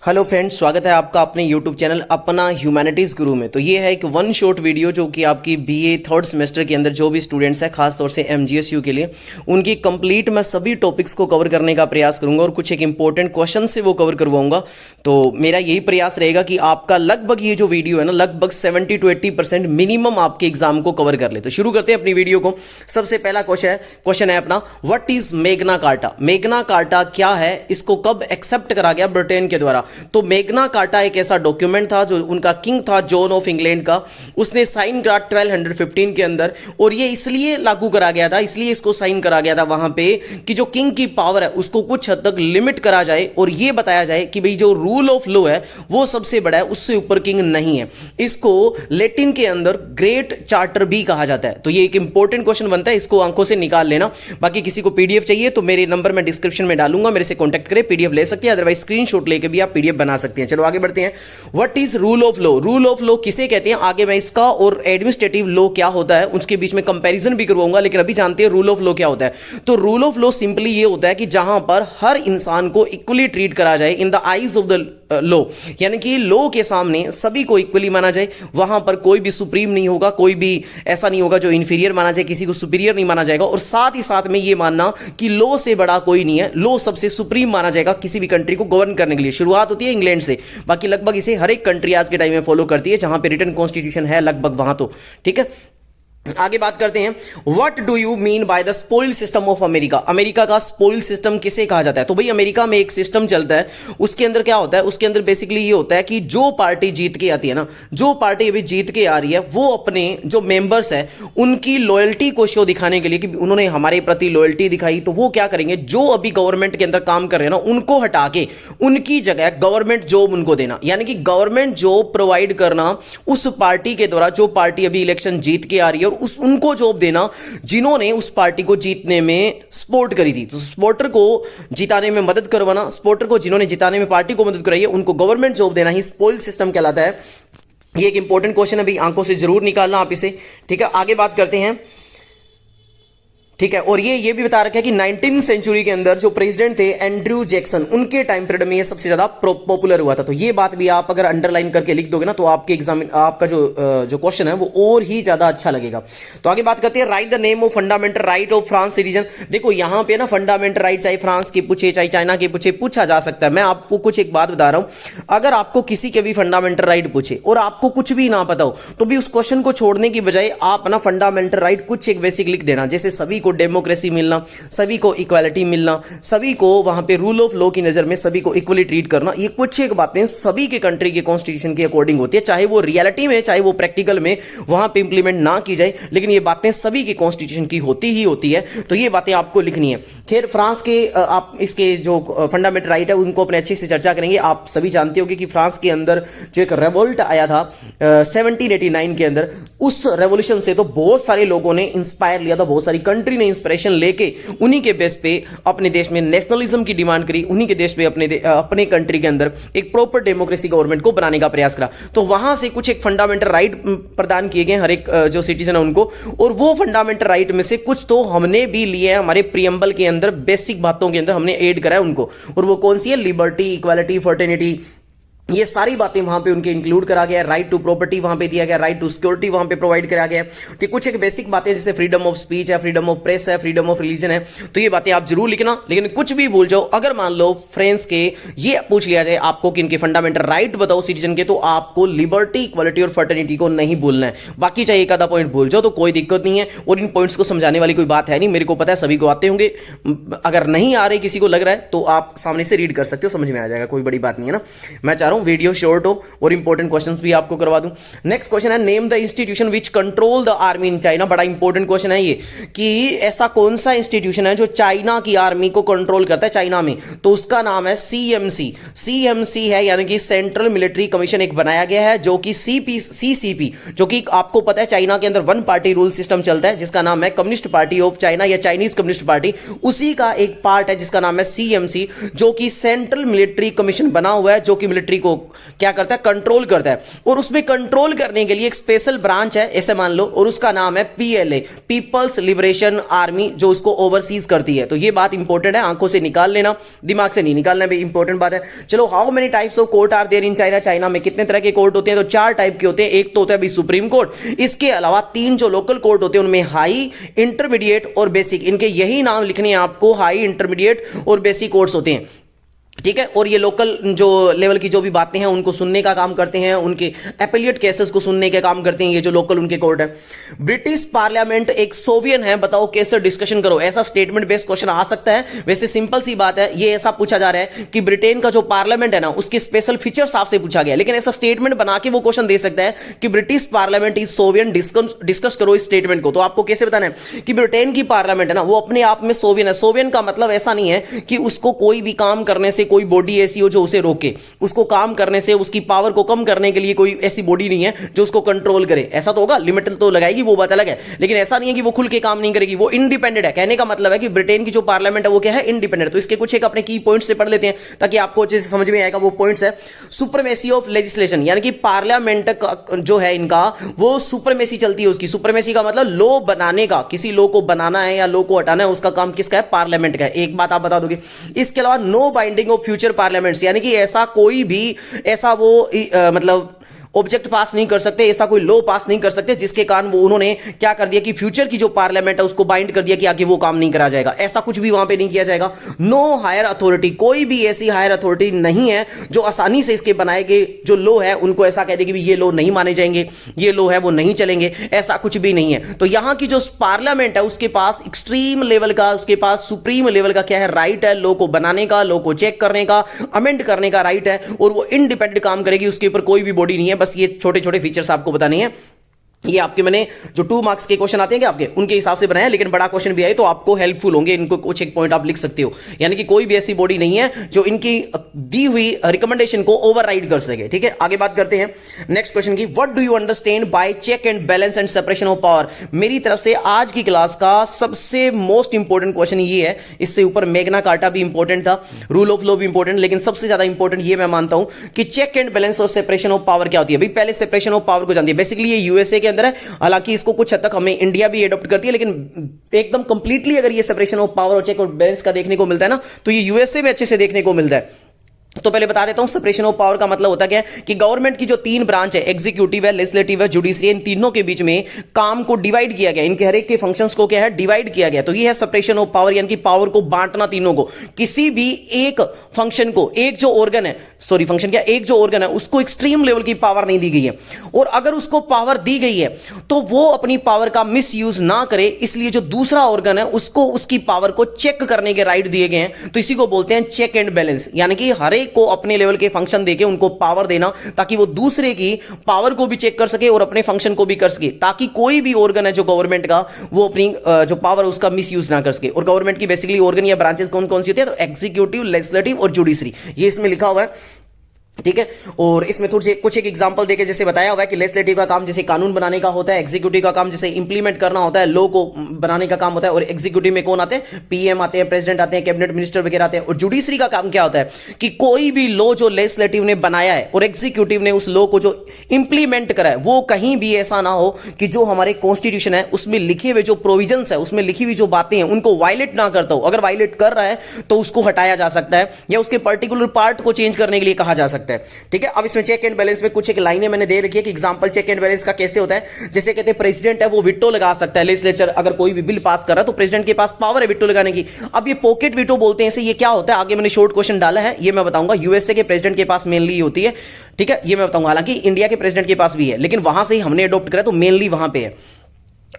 Hello friends, स्वागत है आपका अपने यूट्यूब चैनल अपना ह्यूमैनिटीज़ गुरु में। तो ये है एक वन शॉट वीडियो जो कि आपकी बीए थर्ड सेमेस्टर के अंदर जो भी स्टूडेंट्स हैं, खास तौर से एमजीएसयू के लिए, उनकी कंप्लीट मैं सभी टॉपिक्स को कवर करने का प्रयास करूंगा और कुछ एक इंपॉर्टेंट क्वेश्चन से वो कवर करवाऊंगा। तो मेरा यही प्रयास रहेगा कि आपका लगभग ये जो वीडियो है ना, लगभग 70 to 80% मिनिमम आपके एग्जाम को कवर कर ले। तो शुरू करते हैं अपनी वीडियो को। सबसे पहला क्वेश्चन है अपना, what is Magna carta. Magna carta क्या है, इसको कब एक्सेप्ट करा गया ब्रिटेन के द्वारा? तो मैग्ना कार्टा एक ऐसा डॉक्यूमेंट था जो उनका किंग था जॉन ऑफ इंग्लैंड का, उसने साइन करा 1215 के अंदर। और ये इसलिए लागू करा गया था, इसलिए इसको साइन करा गया था वहां पे कि जो किंग की पावर है उसको कुछ हद तक लिमिट करा जाए और ये बताया जाए कि भाई जो रूल ऑफ लॉ है वो सबसे बड़ा है, उससे ऊपर किंग नहीं है। इसको लैटिन के अंदर ग्रेट चार्टर भी कहा जाता है। तो ये एक इंपॉर्टेंट क्वेश्चन बनता है, इसको आंखों से निकाल लेना। बाकी किसी को पीडीएफ चाहिए तो मेरे नंबर में डिस्क्रिप्शन में डालूंगा, मेरे से कॉन्टैक्ट करें, पीडीएफ ले सकते हैं, अदरवाइज स्क्रीनशॉट लेके भी आप पीडीएफ बना सकते हैं। चलो आगे बढ़ते हैं। What is rule of law. Rule of law किसे कहते हैं, आगे मैं इसका और एडमिनिस्ट्रेटिव लॉ क्या होता है उसके बीच में कंपैरिजन भी करवाऊंगा, लेकिन अभी जानते हैं रूल ऑफ लॉ क्या होता है। तो रूल ऑफ लॉ सिंपली ये होता है कि जहां पर हर इंसान को इक्वली ट्रीट करा जाए in the eyes of the law, यानी कि लॉ के सामने सभी को इक्वली माना जाए। वहां पर कोई भी सुप्रीम नहीं होगा, कोई भी ऐसा नहीं होगा जो इंफीरियर माना जाए, किसी को सुपीरियर नहीं माना जाएगा। और साथ ही साथ में ये मानना कि लॉ से बड़ा कोई नहीं है, लॉ सबसे सुप्रीम माना जाएगा किसी भी कंट्री को गवर्न करने के लिए। शुरुआत होती है इंग्लैंड से, बाकी लगभग इसे हर एक कंट्री आज के टाइम में फॉलो करती है, जहां पे रिटन कॉन्स्टिट्यूशन है लगभग वहां। तो ठीक है, आगे बात करते हैं। What do you mean by the spoil system of America. America का स्पॉइल सिस्टम किसे कहा जाता है? तो भाई अमेरिका में एक सिस्टम चलता है, उसके अंदर क्या होता है, उसके अंदर बेसिकली ये होता है कि जो पार्टी जीत के आती है ना, जो पार्टी अभी जीत के आ रही है, वो अपने जो मेंबर्स है उनकी लॉयल्टी को शो दिखाने के लिए कि उन्होंने हमारे प्रति लॉयल्टी दिखाई, तो वो क्या करेंगे, जो अभी गवर्नमेंट के अंदर काम कर रहे हैं ना उनको हटा के उनकी जगह गवर्नमेंट जॉब उनको देना, यानी कि गवर्नमेंट जॉब प्रोवाइड करना उस पार्टी के द्वारा जो पार्टी अभी इलेक्शन जीत के आ रही है, और उनको जॉब देना जिन्होंने उस पार्टी को जीतने में सपोर्ट करी थी। तो सपोर्टर को जिताने में मदद करवाना, सपोर्टर को जिन्होंने जिताने में पार्टी को मदद कराई है उनको गवर्नमेंट जॉब देना ही स्पॉइल सिस्टम कहलाता है। ये एक इंपॉर्टेंट क्वेश्चन है, अभी आंखों से जरूर निकालना आप इसे। ठीक है, आगे बात करते हैं। ठीक है, और ये भी बता रखा है कि 19वीं सेंचुरी के अंदर जो प्रेसिडेंट थे एंड्रयू जैक्सन, उनके टाइम पीरियड में ये सबसे ज्यादा पॉपुलर हुआ था। तो ये बात भी आप अगर अंडरलाइन करके लिख दोगे ना तो आपके एग्जाम आपका जो क्वेश्चन है वो और ही ज्यादा अच्छा लगेगा। तो आगे बात करते हैं, right the name of fundamental right of France citizen. देखो यहां पे ना फंडामेंटल राइट चाहे फ्रांस के पूछे चाहे चाइना के पूछे, पूछा जा सकता है। मैं आपको कुछ एक बात बता रहा हूं, अगर आपको किसी के भी फंडामेंटल राइट पूछे और आपको कुछ भी ना पता हो तो भी उस क्वेश्चन को छोड़ने की बजाय आप ना फंडामेंटल राइट कुछ एक बेसिक लिख देना, जैसे सभी को डेमोक्रेसी मिलना, सभी को इक्वालिटी मिलना, सभी को वहां पे रूल ऑफ लॉ की नजर में सभी को इक्वली ट्रीट करना। ये कुछ एक बातें सभी के कंट्री के कॉन्स्टिट्यूशन के अकॉर्डिंग होती है, चाहे वो रियलिटी में चाहे वो प्रैक्टिकल में वहां पे इंप्लीमेंट ना की जाए, लेकिन ये बातें सभी के कॉन्स्टिट्यूशन की होती ही होती है। तो ये बातें आपको लिखनी है। खैर फ्रांस के आप इसके जो फंडामेंटल राइट है उनको अपने अच्छे से चर्चा करेंगे। आप सभी जानते होंगे कि फ्रांस के अंदर जो एक रेवोल्ट आया था 1789 के अंदर, उस रेवोल्यूशन से तो बहुत सारे लोगों ने इंस्पायर लिया था, बहुत सारी कंट्री ने इंस्पिरेशन लेके उन्हीं के बेस पे अपने देश में नेशनलिज्म की डिमांड करी, उन्हीं के देश पे अपने कंट्री के अंदर एक प्रॉपर डेमोक्रेसी गवर्नमेंट को बनाने का प्रयास करा। तो वहां से कुछ एक फंडामेंटल राइट प्रदान किए गए हर एक जो सिटीजन है उनको, और वो फंडामेंटल राइट में से कुछ तो हमने भी लिए हैं हमारे प्रीएम्बल के अंदर, बेसिक बातों के अंदर हमने ऐड करा है उनको। और वो कौन सी है, लिबर्टी, इक्वालिटी, फर्टर्निटी, ये सारी बातें वहां पे उनके इंक्लूड करा गया। राइट टू प्रॉपर्टी वहां पे दिया गया, राइट टू सिक्योरिटी वहां पे प्रोवाइड करा गया। तो कुछ एक बेसिक बातें जैसे फ्रीडम ऑफ स्पीच है, फ्रीडम ऑफ प्रेस है, फ्रीडम ऑफ रिलीजन है, तो ये बातें आप जरूर लिखना। लेकिन कुछ भी भूल जाओ, अगर मान लो फ्रेंड्स के ये पूछ लिया जाए आपको कि इनके फंडामेंटल राइट बताओ सिटीजन के, तो आपको लिबर्टी, इक्वालिटी और फर्टर्निटी को नहीं भूलना है। बाकी चाहे एक आधा पॉइंट भूल जाओ तो कोई दिक्कत नहीं है, और इन पॉइंट्स को समझाने वाली कोई बात है नहीं, मेरे को पता है सभी को आते होंगे। अगर नहीं आ रहे, किसी को लग रहा है, तो आप सामने से रीड कर सकते हो, समझ में आ जाएगा, कोई बड़ी बात नहीं है ना। मैं चाह रहा हूं वीडियो शॉर्ट हो और इंपॉर्टेंट क्वेश्चंस भी आपको करवा दूं। नेक्स्ट क्वेश्चन है, name the institution which control the army in China. बड़ा इंपॉर्टेंट क्वेश्चन है ये कि ऐसा कौन सा इंस्टीट्यूशन है जो चाइना की आर्मी को कंट्रोल करता है चाइना में। तो उसका नाम है सीएमसी। सीएमसी है यानी कि सेंट्रल मिलिट्री कमीशन एक बनाया गया है, जो कि सीसीपी, जो कि आपको पता है चाइना के अंदर वन पार्टी रूल सिस्टम चलता है जिसका नाम है कम्युनिस्ट पार्टी ऑफ चाइना या चाइनीज कम्युनिस्ट पार्टी, उसी का एक पार्ट है जिसका नाम है सीएमसी, जो कि सेंट्रल मिलिट्री कमीशन बना हुआ है, जो कि मिलिट्री को को क्या करता है, कंट्रोल करता है। और उसमें कंट्रोल करने के लिए एक स्पेशल ब्रांच है ऐसे मान लो, और उसका नाम है पीएलए, पीपल्स लिबरेशन आर्मी, जो उसको ओवरसीज करती है। तो ये बात इंपॉर्टेंट है, आंखों से निकाल लेना, दिमाग से नहीं निकालना, भी इंपॉर्टेंट बात है। चलो, how many types of court are there in China, China में कितने तरह के कोर्ट होते हैं? तो 4 टाइप के होते हैं। एक तो होता है सुप्रीम कोर्ट, इसके अलावा 3 जो लोकल कोर्ट होते हैं उनमें हाई, इंटरमीडिएट और बेसिक, इनके यही नाम लिखने हैं आपको, हाई, इंटरमीडिएट और बेसिक कोर्ट्स होते हैं, ठीक है। और ये लोकल जो लेवल की जो भी बातें हैं उनको सुनने का काम करते हैं, उनके एपेलिएट केसेस को सुनने का काम करते हैं ये जो लोकल उनके कोर्ट है। ब्रिटिश पार्लियामेंट एक सोवियन है, बताओ कैसे डिस्कशन करो, ऐसा स्टेटमेंट बेस्ड क्वेश्चन आ सकता है। वैसे सिंपल सी बात है, ये ऐसा पूछा जा रहा है कि ब्रिटेन का जो पार्लियामेंट है ना उसके स्पेशल फीचर्स आपसे पूछा गया, लेकिन ऐसा स्टेटमेंट बना के वो क्वेश्चन दे सकता है कि ब्रिटिश पार्लियामेंट इज सोवियन, डिस्कस करो इस स्टेटमेंट को। तो आपको कैसे बताना है कि ब्रिटेन की पार्लियामेंट है ना वो अपने आप में सोवियन है। सोवियन का मतलब ऐसा नहीं है कि उसको कोई भी काम करने से कोई बॉडी ऐसी हो जो उसे रोके, उसको काम करने से, उसकी पावर को कम करने के लिए कोई ऐसी बॉडी नहीं है जो उसको कंट्रोल करे। ऐसा तो होगा, लिमिट तो लगाएगी, वो बात अलग है, लेकिन ऐसा नहीं है कि वो खुल के काम नहीं करेगी, वो इंडिपेंडेंट है। कहने का मतलब है कि ब्रिटेन की जो पार्लियामेंट है वो क्या है, इंडिपेंडेंट। तो इसके कुछ एक अपने की पॉइंट्स से पढ़ लेते हैं ताकि आपको अच्छे से समझ में आएगा। वो पॉइंट्स है, सुप्रीमेसी ऑफ लेजिस्लेशन, यानी कि पार्लियामेंट जो है इनका वो सुप्रीमेसी चलती है उसकी। सुप्रीमेसी का मतलब लॉ बनाने का, किसी लॉ को बनाना है या लॉ को हटाना है, उसका काम किसका है, पार्लियामेंट का है। एक बात आप बता दोगे। इसके अलावा no binding of future parliaments, यानी कि ऐसा कोई भी ऐसा वो मतलब ऑब्जेक्ट पास नहीं कर सकते, ऐसा कोई लॉ पास नहीं कर सकते जिसके कारण वो उन्होंने क्या कर दिया कि फ्यूचर की जो पार्लियामेंट है उसको बाइंड कर दिया कि आगे वो काम नहीं करा जाएगा। ऐसा कुछ भी वहां पे नहीं किया जाएगा। नो हायर अथॉरिटी, कोई भी ऐसी हायर अथॉरिटी नहीं है जो आसानी से इसके बनाए गए जो लॉ है उनको ऐसा कह दे कि ये लॉ नहीं माने जाएंगे, ये लॉ है वो नहीं चलेंगे, ऐसा कुछ भी नहीं है। तो यहां की जो पार्लियामेंट है उसके पास एक्सट्रीम लेवल का, उसके पास सुप्रीम लेवल का क्या है, राइट है, लॉ को बनाने का, लॉ को चेक करने का, अमेंड करने का राइट है, और वो इंडिपेंडेंट काम करेगी, उसके ऊपर कोई भी बॉडी नहीं है। बस ये छोटे छोटे फीचर्स आपको बताने हैं। ये आपके मैंने जो 2 मार्क्स के क्वेश्चन आते हैं आपके उनके हिसाब से बनाया, लेकिन बड़ा क्वेश्चन भी आए तो आपको हेल्पफुल होंगे, इनको कुछ एक पॉइंट आप लिख सकते हो। यानी कि कोई भी ऐसी बॉडी नहीं है जो इनकी दी हुई रिकमेंडेशन को ओवरराइड कर सके, ठीक है। आगे बात करते हैं नेक्स्ट क्वेश्चन की। What do you understand by check and balance and separation of power. मेरी तरफ से आज की क्लास का सबसे मोस्ट इंपॉर्टेंट क्वेश्चन ये है। इससे ऊपर मैग्ना कार्टा भी इंपॉर्टेंट था, रूल ऑफ लॉ भी इंपॉर्टेंट, लेकिन सबसे ज्यादा इंपॉर्टेंट ये मैं मानता हूं कि चेक एंड बैलेंस और सेपरेशन ऑफ पावर क्या होती है। भाई पहले सेपरेशन ऑफ पावर को जानती है, बेसिकली ये यूएसए के अंदर है, हालांकि इसको कुछ हद तक हमें इंडिया भी एडॉप्ट करती है, लेकिन एकदम कंप्लीटली अगर ये सेपरेशन ऑफ पावर और चेक और बैलेंस का देखने को मिलता है ना तो ये यूएसए में अच्छे से देखने को मिलता है। तो पहले बता देता हूं सेपरेशन ऑफ पावर का मतलब होता क्या है कि गवर्नमेंट की जो 3 ब्रांच है, एग्जीक्यूटिव है, लेजिस्लेटिव है, जुडिशरी, इन तीनों के बीच में काम को डिवाइड किया गया, इनके हर एक के फंक्शंस को क्या है, डिवाइड किया गया। तो ये है सेपरेशन ऑफ पावर, यानी कि पावर को बांटना तीनों को। किसी भी एक फंक्शन को, एक जो ऑर्गन है, सॉरी फंक्शन क्या, एक जो ऑर्गन है उसको एक्सट्रीम लेवल की पावर नहीं दी गई है, और अगर उसको पावर दी गई है तो वो अपनी पावर का मिस यूज ना करे, इसलिए जो दूसरा ऑर्गन है उसको उसकी पावर को चेक करने के राइट दिए गए हैं। तो इसी को बोलते हैं चेक एंड बैलेंस, यानी कि हर एक को अपने लेवल के फंक्शन देके उनको पावर देना ताकि वो दूसरे की पावर को भी चेक कर सके और अपने फंक्शन को भी कर सके, ताकि कोई भी ऑर्गन है जो गवर्नमेंट का वो अपनी जो पावर है उसका मिस यूज ना कर सके। और गवर्नमेंट की बेसिकली ऑर्गन या ब्रांचेस कौन कौन सी होती है, तो एग्जीक्यूटिव, लेजिस्लेटिव और जुडिशरी, ये इसमें लिखा हुआ है, ठीक है। और इसमें थोड़ी कुछ एक एग्जांपल देके जैसे बताया हुआ है कि लेजिस्लेटिव का काम जैसे कानून बनाने का होता है, एग्जीक्यूटिव का काम जैसे इंप्लीमेंट करना होता है, लॉ को बनाने का काम होता है, और एग्जीक्यूटिव में कौन आते हैं, पीएम आते हैं, प्रेसिडेंट आते हैं, कैबिनेट मिनिस्टर वगैरह आते हैं। और जुडिशरी का काम क्या होता है कि कोई भी लॉ जो लेजिस्लेटिव ने बनाया है और एग्जीक्यूटिव ने उस लॉ को जो इंप्लीमेंट करा है वो कहीं भी ऐसा ना हो कि जो हमारे कॉन्स्टिट्यूशन है उसमें लिखे हुए जो प्रोविजंस है, उसमें लिखी हुई जो बातें हैं उनको वायलेट ना करता हो। अगर वायलेट कर रहा है तो उसको हटाया जा सकता है या उसके पर्टिकुलर पार्ट को चेंज करने के लिए कहा जा सकता है, ठीक है। अब इसमें चेक एंड बैलेंस में कुछ एक लाइनें मैंने दे रखी है कि एग्जांपल चेक एंड बैलेंस का कैसे होता है। जैसे कहते हैं प्रेसिडेंट है वो विटो लगा सकता है, लेजिस्लेचर अगर कोई भी बिल पास कर रहा है तो प्रेसिडेंट के पास पावर है विटो लगाने की। अब ये पॉकेट विटो बोलते हैं, ये क्या होता है आगे मैंने शॉर्ट क्वेश्चन डाला है, ये मैं बताऊंगा। यूएसए के प्रेसिडेंट के पास मेनली होती है, ठीक है, ये मैं बताऊंगा। हालांकि इंडिया के प्रेसिडेंट के पास भी है, लेकिन वहां से ही हमने अडॉप्ट करा तो मेनली वहां पे है।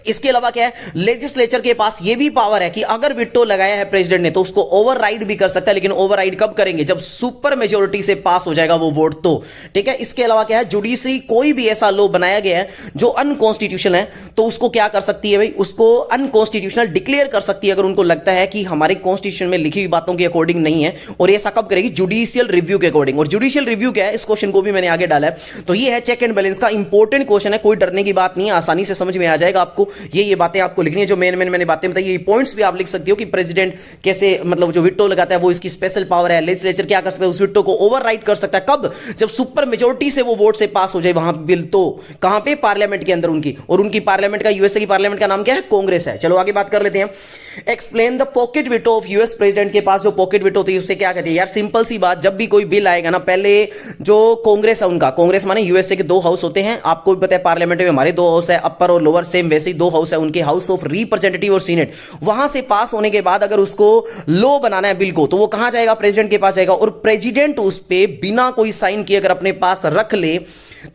इसके अलावा क्या है, लेजिस्लेचर के पास यह भी पावर है कि अगर विटो लगाया है प्रेसिडेंट ने तो उसको ओवरराइड भी कर सकता है, लेकिन ओवरराइड कब करेंगे, जब सुपर मेजोरिटी से पास हो जाएगा वो वोट तो, ठीक है। इसके अलावा क्या है, जुडिशरी कोई भी ऐसा लॉ बनाया गया है जो अनकॉन्स्टिट्यूशनल है तो उसको क्या कर सकती है भाई, उसको अनकॉन्स्टिट्यूशनल डिक्लेयर कर सकती है अगर उनको लगता है कि हमारे कॉन्स्टिट्यूशन में लिखी हुई बातों के अकॉर्डिंग नहीं है। और ऐसा कब करेगी, जुडिशियल रिव्यू के अकॉर्डिंग। और जुडिशियल रिव्यू क्या है, इस क्वेश्चन को भी मैंने आगे डाला है। तो ये है चेक एंड बैलेंस का इंपॉर्टेंट क्वेश्चन है, कोई डरने की बात नहीं है, आसानी से समझ में आ जाएगा आपको। ये बातें आपको लिखनी है, जो मेन मैंने बातें बताई, ये पॉइंट्स भी आप लिख सकते हो कि प्रेसिडेंट कैसे मतलब जो विटो लगाता है वो इसकी स्पेशल पावर है, लेजिस्लेचर क्या कर सकता है, उस विटो को ओवरराइड कर सकता है, कब, जब सुपर मेजोरिटी से वो वोट से पास हो जाए वहां बिल, तो कहां पे, पार्लियामेंट के अंदर उनकी, और उनकी पार्लियामेंट का, यूएसए की पार्लियामेंट का नाम क्या है, कांग्रेस है। चलो आगे बात कर लेते हैं। Explain the pocket veto of US president के पास जो पॉकेट विटो होती है उसे क्या कहते हैं। यार सिंपल सी बात, जब भी कोई बिल आएगा ना, पहले जो कांग्रेस है उनका, कांग्रेस माने यूएसए के दो हाउस होते हैं, आपको भी पता है पार्लियामेंट में हमारे दो हाउस है, अपर और लोअर, सेम वैसे ही दो हाउस है उनके, हाउस ऑफ रिप्रेजेंटेटिव और सीनेट। वहां से पास होने के बाद अगर उसको लॉ बनाना है बिल को, तो वो कहां जाएगा, प्रेसिडेंट के पास जाएगा, और प्रेसिडेंट उस पे बिना कोई साइन किए अगर अपने पास रख ले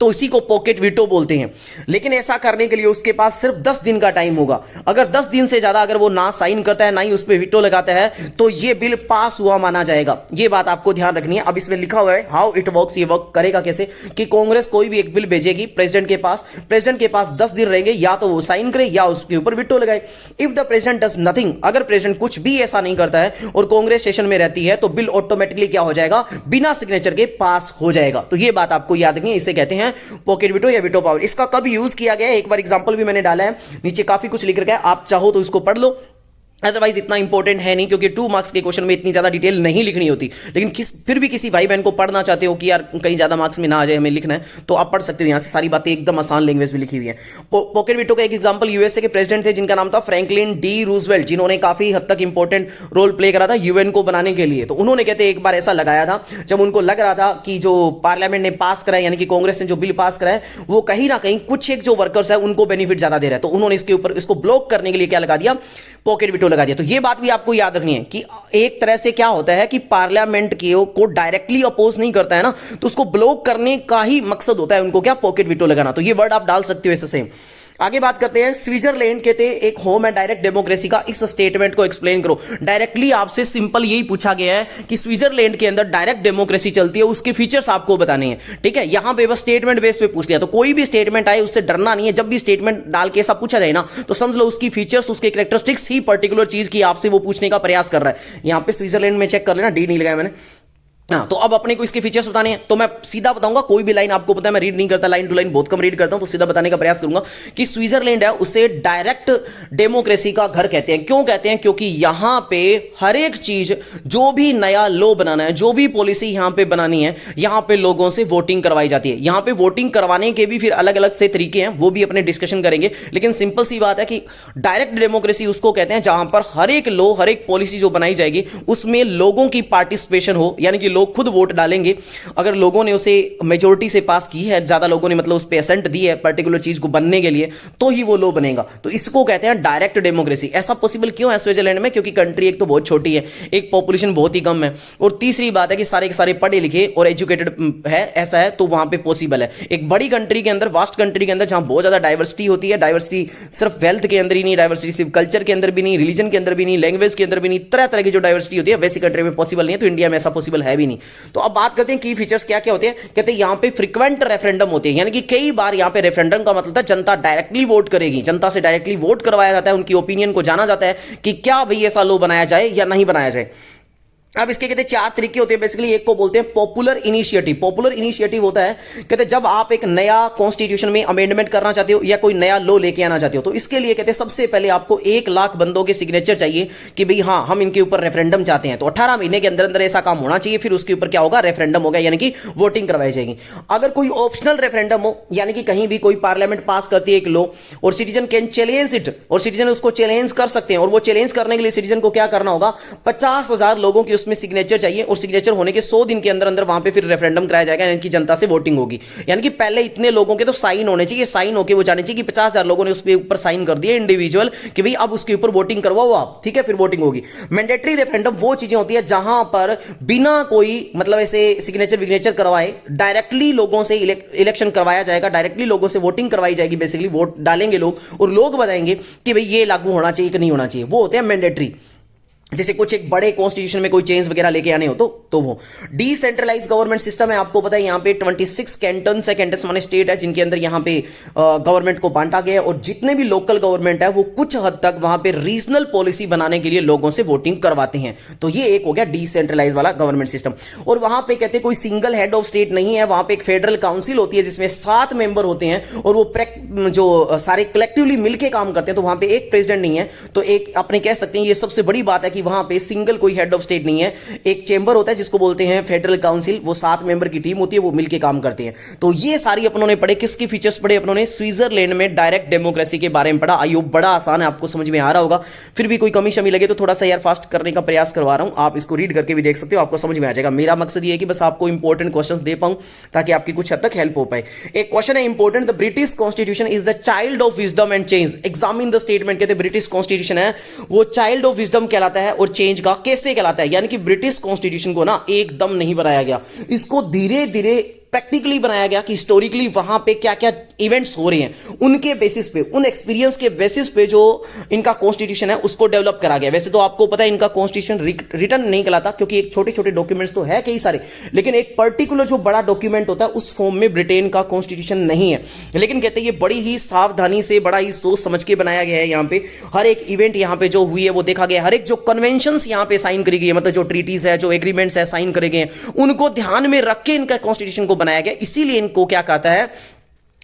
तो इसी को पॉकेट वीटो बोलते हैं। लेकिन ऐसा करने के लिए उसके पास सिर्फ 10 दिन का टाइम होगा। अगर 10 दिन से ज्यादा अगर वो ना साइन करता है, ना ही उस पर वीटो लगाता है, तो ये बिल पास हुआ माना जाएगा। ये बात आपको ध्यान रखनी है। अब इसमें लिखा हुआ है हाउ इट वर्क्स, ये वर्क करेगा कैसे, कि कांग्रेस कोई भी एक बिल भेजेगी प्रेसिडेंट के पास, प्रेसिडेंट के पास 10 दिन रहेंगे, या तो वो साइन करे या उसके ऊपर वीटो लगाए। If the president does nothing, अगर प्रेसिडेंट कुछ भी ऐसा नहीं करता है और कांग्रेस सेशन में रहती है, तो बिल ऑटोमेटिकली क्या हो जाएगा, बिना सिग्नेचर के पास हो जाएगा। तो ये बात आपको याद रखनी है, इसे कहते हैं पॉकेट वीटो या वीटो पावर। इसका कब यूज किया गया है, एक बार एग्जांपल भी मैंने डाला है, नीचे काफी कुछ लिख रखा है, आप चाहो तो इसको पढ़ लो, अदरवाइज इतना इंपॉर्टेंट है नहीं, क्योंकि 2 मार्क्स के क्वेश्चन में इतनी ज्यादा डिटेल नहीं लिखनी होती। लेकिन फिर भी किसी भाई बहन को पढ़ना चाहते हो कि यार कहीं ज्यादा मार्क्स में ना आ जाए, हमें लिखना है, तो आप पढ़ सकते हो, यहां से सारी बातें एकदम आसान लैंग्वेज में लिखी हुई है। पॉकेट वीटो का एक एग्जांपल यूएसए के प्रेसिडेंट थे जिनका नाम था फ्रैंकलिन डी रूजवेल्ट, जिन्होंने काफी हद तक इंपॉर्टेंट रोल प्ले करा था यूएन को बनाने के लिए। तो उन्होंने कहते एक बार ऐसा लगाया था, जब उनको लग रहा था कि जो पार्लियामेंट ने पास कराया, यानी कि कांग्रेस ने जो बिल पास कराया, वो कहीं ना कहीं कुछ एक जो वर्कर्स है उनको बेनिफिट ज्यादा दे रहा है, तो उन्होंने इसके ऊपर इसको ब्लॉक करने के लिए क्या लगा दिया, पॉकेट वीटो लगा दिया। तो ये बात भी आपको याद रखनी है कि एक तरह से क्या होता है कि पार्लियामेंट को डायरेक्टली अपोज नहीं करता है ना, तो उसको ब्लॉक करने का ही मकसद होता है उनको क्या, पॉकेट वीटो लगाना। तो ये वर्ड आप डाल सकते हो ऐसे सेम। आगे बात करते हैं, स्विट्जरलैंड कहते हैं एक होम है डायरेक्ट डेमोक्रेसी का, इस स्टेटमेंट को एक्सप्लेन करो। डायरेक्टली आपसे सिंपल यही पूछा गया है कि स्विट्जरलैंड के अंदर डायरेक्ट डेमोक्रेसी चलती है, उसके फीचर्स आपको बताने हैं। ठीक है, यहां पे बस स्टेटमेंट बेस पे पूछ लिया, तो कोई भी स्टेटमेंट आए उससे डरना नहीं है। जब भी स्टेटमेंट डाल के ऐसा पूछा जाए ना, तो समझ लो उसकी फीचर्स, उसके कैरेक्टरिस्टिक्स ही पर्टिकुलर चीज की आपसे वो पूछने का प्रयास कर रहा है। यहां पे स्विट्जरलैंड में चेक कर लेना, डी नहीं लगाया मैंने। हाँ, तो अब अपने को इसके फीचर्स बताने हैं, तो मैं सीधा बताऊंगा, कोई भी लाइन आपको पता है मैं रीड नहीं करता, लाइन टू लाइन बहुत कम रीड करता हूं, तो सीधा बताने का प्रयास करूंगा कि स्विट्जरलैंड है उसे डायरेक्ट डेमोक्रेसी का घर कहते हैं। क्यों कहते हैं, क्योंकि यहां पे हर एक चीज, जो भी नया लॉ बनाना है, जो भी पॉलिसी यहां पे बनानी है, यहां पे लोगों से वोटिंग करवाई जाती है। यहां पे वोटिंग करवाने के भी फिर अलग अलग से तरीके हैं, वो भी अपने डिस्कशन करेंगे, लेकिन सिंपल सी बात है कि डायरेक्ट डेमोक्रेसी उसको कहते हैं जहां पर हर एक लॉ, हर एक पॉलिसी जो बनाई जाएगी उसमें लोगों की पार्टिसिपेशन हो, यानी कि लोग खुद वोट डालें। अगर लोगों ने उसे मेजोरिटी से पास की है, ज्यादा लोगों ने मतलब उस पे असेंट दी है पर्टिकुलर चीज को बनने के लिए, तो ही वो लॉ बनेगा। तो इसको कहते हैं डायरेक्ट डेमोक्रेसी। ऐसा पॉसिबल क्यों है स्विट्जरलैंड में, क्योंकि कंट्री एक तो बहुत छोटी है, एक पॉपुलेशन बहुत ही कम है, और तीसरी बात है कि सारे के सारे पढ़े लिखे और एजुकेटेड है, ऐसा है तो वहां पे पॉसिबल है। एक बड़ी कंट्री के अंदर, वास्ट कंट्री के अंदर, जहां बहुत ज्यादा डाइवर्सिटी होती है, डाइवर्सिटी सिर्फ वेल्थ के अंदर ही नहीं, डाइवर्सिटी सिर्फ कल्चर के अंदर भी नहीं, रिलीजन के अंदर भी नहीं, लैंग्वेज के अंदर भी नहीं, तरह तरह की जो डाइवर्सिटी होती है, वैसी कंट्री में पॉसिबल नहीं है। तो इंडिया में ऐसा पॉसिबल है भी नहीं। तो अब बात करते हैं की फीचर्स क्या क्या होते हैं। कहते हैं यहां पे फ्रीक्वेंट रेफरेंडम होते हैं, यानी कि कई बार यहां पे रेफरेंडम का मतलब है जनता डायरेक्टली वोट करेगी, जनता से डायरेक्टली वोट करवाया जाता है, उनकी ओपिनियन को जाना जाता है कि क्या भाई ऐसा लॉ बनाया जाए या नहीं बनाया जाए। अब इसके कहते हैं 4 तरीके होते हैं बेसिकली। एक को बोलते हैं पॉपुलर इनिशिएटिव। पॉपुलर इनिशिएटिव होता है, कहते हैं जब आप एक नया कॉन्स्टिट्यूशन में अमेंडमेंट करना चाहते हो या कोई नया लॉ लेके आना चाहते हो, तो इसके लिए कहते हैं सबसे पहले आपको 1 लाख बंदों के सिग्नेचर चाहिए कि भाई हाँ हम इनके ऊपर रेफरेंडम चाहते हैं। तो 18 महीने के अंदर अंदर ऐसा काम होना चाहिए, फिर उसके ऊपर क्या होगा, रेफरेंडम होगा, यानी कि वोटिंग करवाई जाएगी। अगर कोई ऑप्शनल रेफरेंडम हो, यानी कि कहीं भी कोई पार्लियामेंट पास करती है एक लॉ और सिटीजन कैन चैलेंज इट, और सिटीजन उसको चैलेंज कर सकते हैं, और वो चैलेंज करने के लिए सिटीजन को क्या करना होगा, 50,000 लोगों की उसमें सिग्नेचर चाहिए, और सिग्नेचर होने के 100 दिन के अंदर अंदर वहां पे फिर रेफरेंडम कराया जाएगा, यानी कि जनता से वोटिंग होगी। यानी कि पहले इतने लोगों के तो साइन होने चाहिए, साइन होके वो जाने चाहिए कि 50,000 लोगों ने उसके ऊपर साइन कर दिए इंडिविजुअल कि भाई अब उसके ऊपर वोटिंग करवाओ आप, ठीक है, फिर वोटिंग होगी। मैंडेटरी रेफरेंडम वो चीजें होती है जहां पर बिना कोई मतलब ऐसे सिग्नेचर विग्नेचर करवाए डायरेक्टली लोगों से इलेक्शन करवाया जाएगा, डायरेक्टली लोगों से वोटिंग करवाई जाएगी, बेसिकली वोट डालेंगे लोग और लोग बताएंगे कि भाई ये लागू होना चाहिए कि नहीं होना चाहिए, वो होते हैं मैंडेटरी। जैसे कुछ एक बड़े कॉन्स्टिट्यूशन में कोई चेंज वगैरह लेके आने हो तो वो डिसेंट्रलाइज गवर्नमेंट सिस्टम है। आपको पता है यहाँ पे 26 कैंटन्स है, कैंटन्स माने स्टेट है, जिनके अंदर यहाँ पे गवर्नमेंट को बांटा गया है, और जितने भी लोकल गवर्नमेंट है वो कुछ हद तक वहां पे रीजनल पॉलिसी बनाने के लिए लोगों से वोटिंग करवाते हैं। तो ये एक हो गया डिसेंट्रलाइज वाला गवर्नमेंट सिस्टम। और वहां पे कहते हैं कोई सिंगल हेड ऑफ स्टेट नहीं है, वहां पे एक फेडरल काउंसिल होती है जिसमें 7 मेंबर होते हैं, और वो जो सारे कलेक्टिवली मिलकर काम करते हैं। तो वहां पे एक प्रेसिडेंट नहीं है, तो एक अपने कह सकते हैं ये सबसे बड़ी बात है कि वहां पे सिंगल कोई हेड ऑफ स्टेट नहीं है। एक चेंबर होता है जिसको बोलते हैं फेडरल काउंसिल, वो 7 मेंबर की टीम होती है, वो मिलकर काम करते हैं। तो ये सारी अपनों ने पढ़े, किसकी फीचर्स पढ़े अपनों ने, स्विट्जरलैंड में डायरेक्ट डेमोक्रेसी के बारे में पढ़ा। आइयो बड़ा आसान है, आपको समझ में आ रहा होगा। फिर भी कोई कमी शमी लगे तो थोड़ा सा यार फास्ट करने का प्रयास करवा रहा हूं, आप इसको रीड करके भी देख सकते हो, आपको समझ में आ जाएगा। मेरा मकसद ये है कि बस आपको इंपॉर्टेंट क्वेश्चंस दे पाऊं ताकि आपकी कुछ हद तक हेल्प हो पाए। एक क्वेश्चन है important, the British constitution is the child of wisdom and change, examine the statement. कहते ब्रिटिश कॉन्स्टिट्यूशन है वो चाइल्ड ऑफ विजडम कहलाता है, और चेंज का कैसे कहलाता है, यानी कि ब्रिटिश कॉन्स्टिट्यूशन को ना एकदम नहीं बनाया गया, इसको धीरे धीरे प्रैक्टिकली बनाया गया कि हिस्टोरिकली वहां पे क्या क्या इवेंट्स हो रहे हैं, उनके बेसिस पे, उन एक्सपीरियंस के बेसिस पे जो इनका कॉन्स्टिट्यूशन है उसको डेवलप करा गया। वैसे तो आपको पता है इनका कॉन्स्टिट्यूशन रिटर्न नहीं कहलाता, क्योंकि एक छोटे छोटे डॉक्यूमेंट्स तो है कई सारे, लेकिन एक पर्टिकुलर जो बड़ा डॉक्यूमेंट होता है उस फॉर्म में ब्रिटेन का कॉन्स्टिट्यूशन नहीं है। लेकिन कहते हैं ये बड़ी ही सावधानी से, बड़ा ही सोच समझ के बनाया गया है। यहाँ पे हर एक इवेंट यहाँ पे जो हुई है वो देखा गया, हर एक जो कन्वेंशन यहाँ पे साइन करी गई है, मतलब जो ट्रीटीज है, जो एग्रीमेंट्स है साइन करे गए हैं, उनको ध्यान में रख के इनका कॉन्स्टिट्यूशन को बनाया गया। इसीलिए इनको क्या कहता है,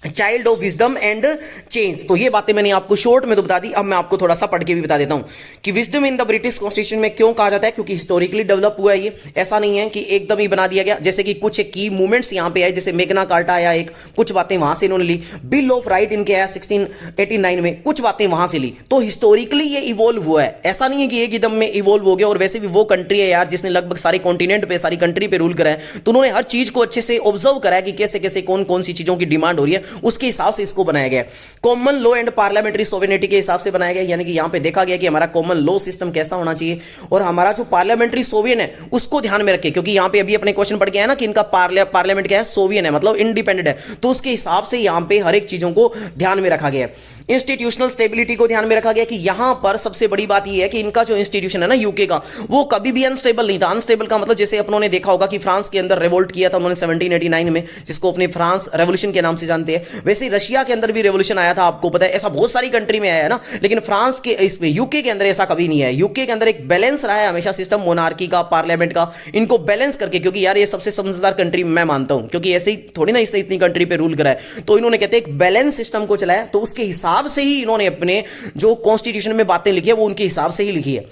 child of wisdom and change. तो ये बातें मैंने आपको शॉर्ट में तो बता दी, अब मैं आपको थोड़ा सा पढ़ के भी बता देता हूं कि wisdom in the British constitution में क्यों कहा जाता है, क्योंकि हिस्टोरिकली डेवलप हुआ है ये, ऐसा नहीं है कि एकदम ही बना दिया गया। जैसे कि कुछ की मूवमेंट्स यहां पे आए, जैसे मेगना कार्टा आया, एक कुछ बातें वहां से इन्होंने ली, बिल ऑफ राइट इनके आया 1689 में, कुछ बातें वहां से ली। तो हिस्टोरिकली ये इवॉल्व हुआ है, ऐसा नहीं है कि एकदम में इवॉल्व हो गया। और वैसे भी वो कंट्री है यार जिसने लगभग सारे कॉन्टिनेंट पे, सारी कंट्री पे रूल करा है, तो उन्होंने हर चीज को अच्छे से ऑब्जर्व करा है कि कैसे कैसे कौन कौन सी चीजों की डिमांड हो रही है, उसके हिसाब से को बनाया गया। कॉमन लॉ एंड पार्लियामेंट्री सोवेरेनिटी के हिसाब से बनाया गया, यानी कि यहां पे देखा गया कि हमारा कॉमन लॉ सिस्टम कैसा होना चाहिए, और हमारा जो पार्लियामेंट्री सोवियन है उसको ध्यान में रखें, क्योंकि यहां पे अभी अपने क्वेश्चन पढ़ के आया ना कि इनका पार्लियामेंट क्या है, सोवियन है, मतलब इंडिपेंडेंट है। तो उसके हिसाब से यहां पे हर एक चीजों को ध्यान में रखा गया है। इंस्टीट्यूशनल स्टेबिलिटी को ध्यान में रखा गया कि यहां पर सबसे बड़ी बात यह है कि इनका जो इंस्टीट्यूशन है ना यूके का, वो कभी भी अनस्टेबल नहीं था। अनस्टेबल का मतलब जैसे अपनों ने देखा होगा कि फ्रांस के अंदर रिवोल्ट किया था उन्होंने 1789 में, जिसको अपने फ्रांस रेवोल्यूशन के नाम से जानते हैं। वैसे रशिया के अंदर भी रेवोल्यूशन आया था, आपको पता है, ऐसा बहुत सारी कंट्री में आया है ना, लेकिन फ्रांस के इसमें यूके के अंदर ऐसा कभी नहीं है। यूके के अंदर एक बैलेंस रहा है हमेशा सिस्टम, मोनार्की का, पार्लियामेंट का, इनको बैलेंस करके, क्योंकि यार ये सबसे समझदार कंट्री मैं मानता हूं, क्योंकि ऐसे ही थोड़ी ना इसने इतनी कंट्री पे रूल करा है। तो इन्होंने कहते हैं एक बैलेंस सिस्टम को चलाया, तो उसके हिसाब से ही इन्होंने अपने जो कॉन्स्टिट्यूशन में बातें लिखी है वो उनके हिसाब से ही लिखी है।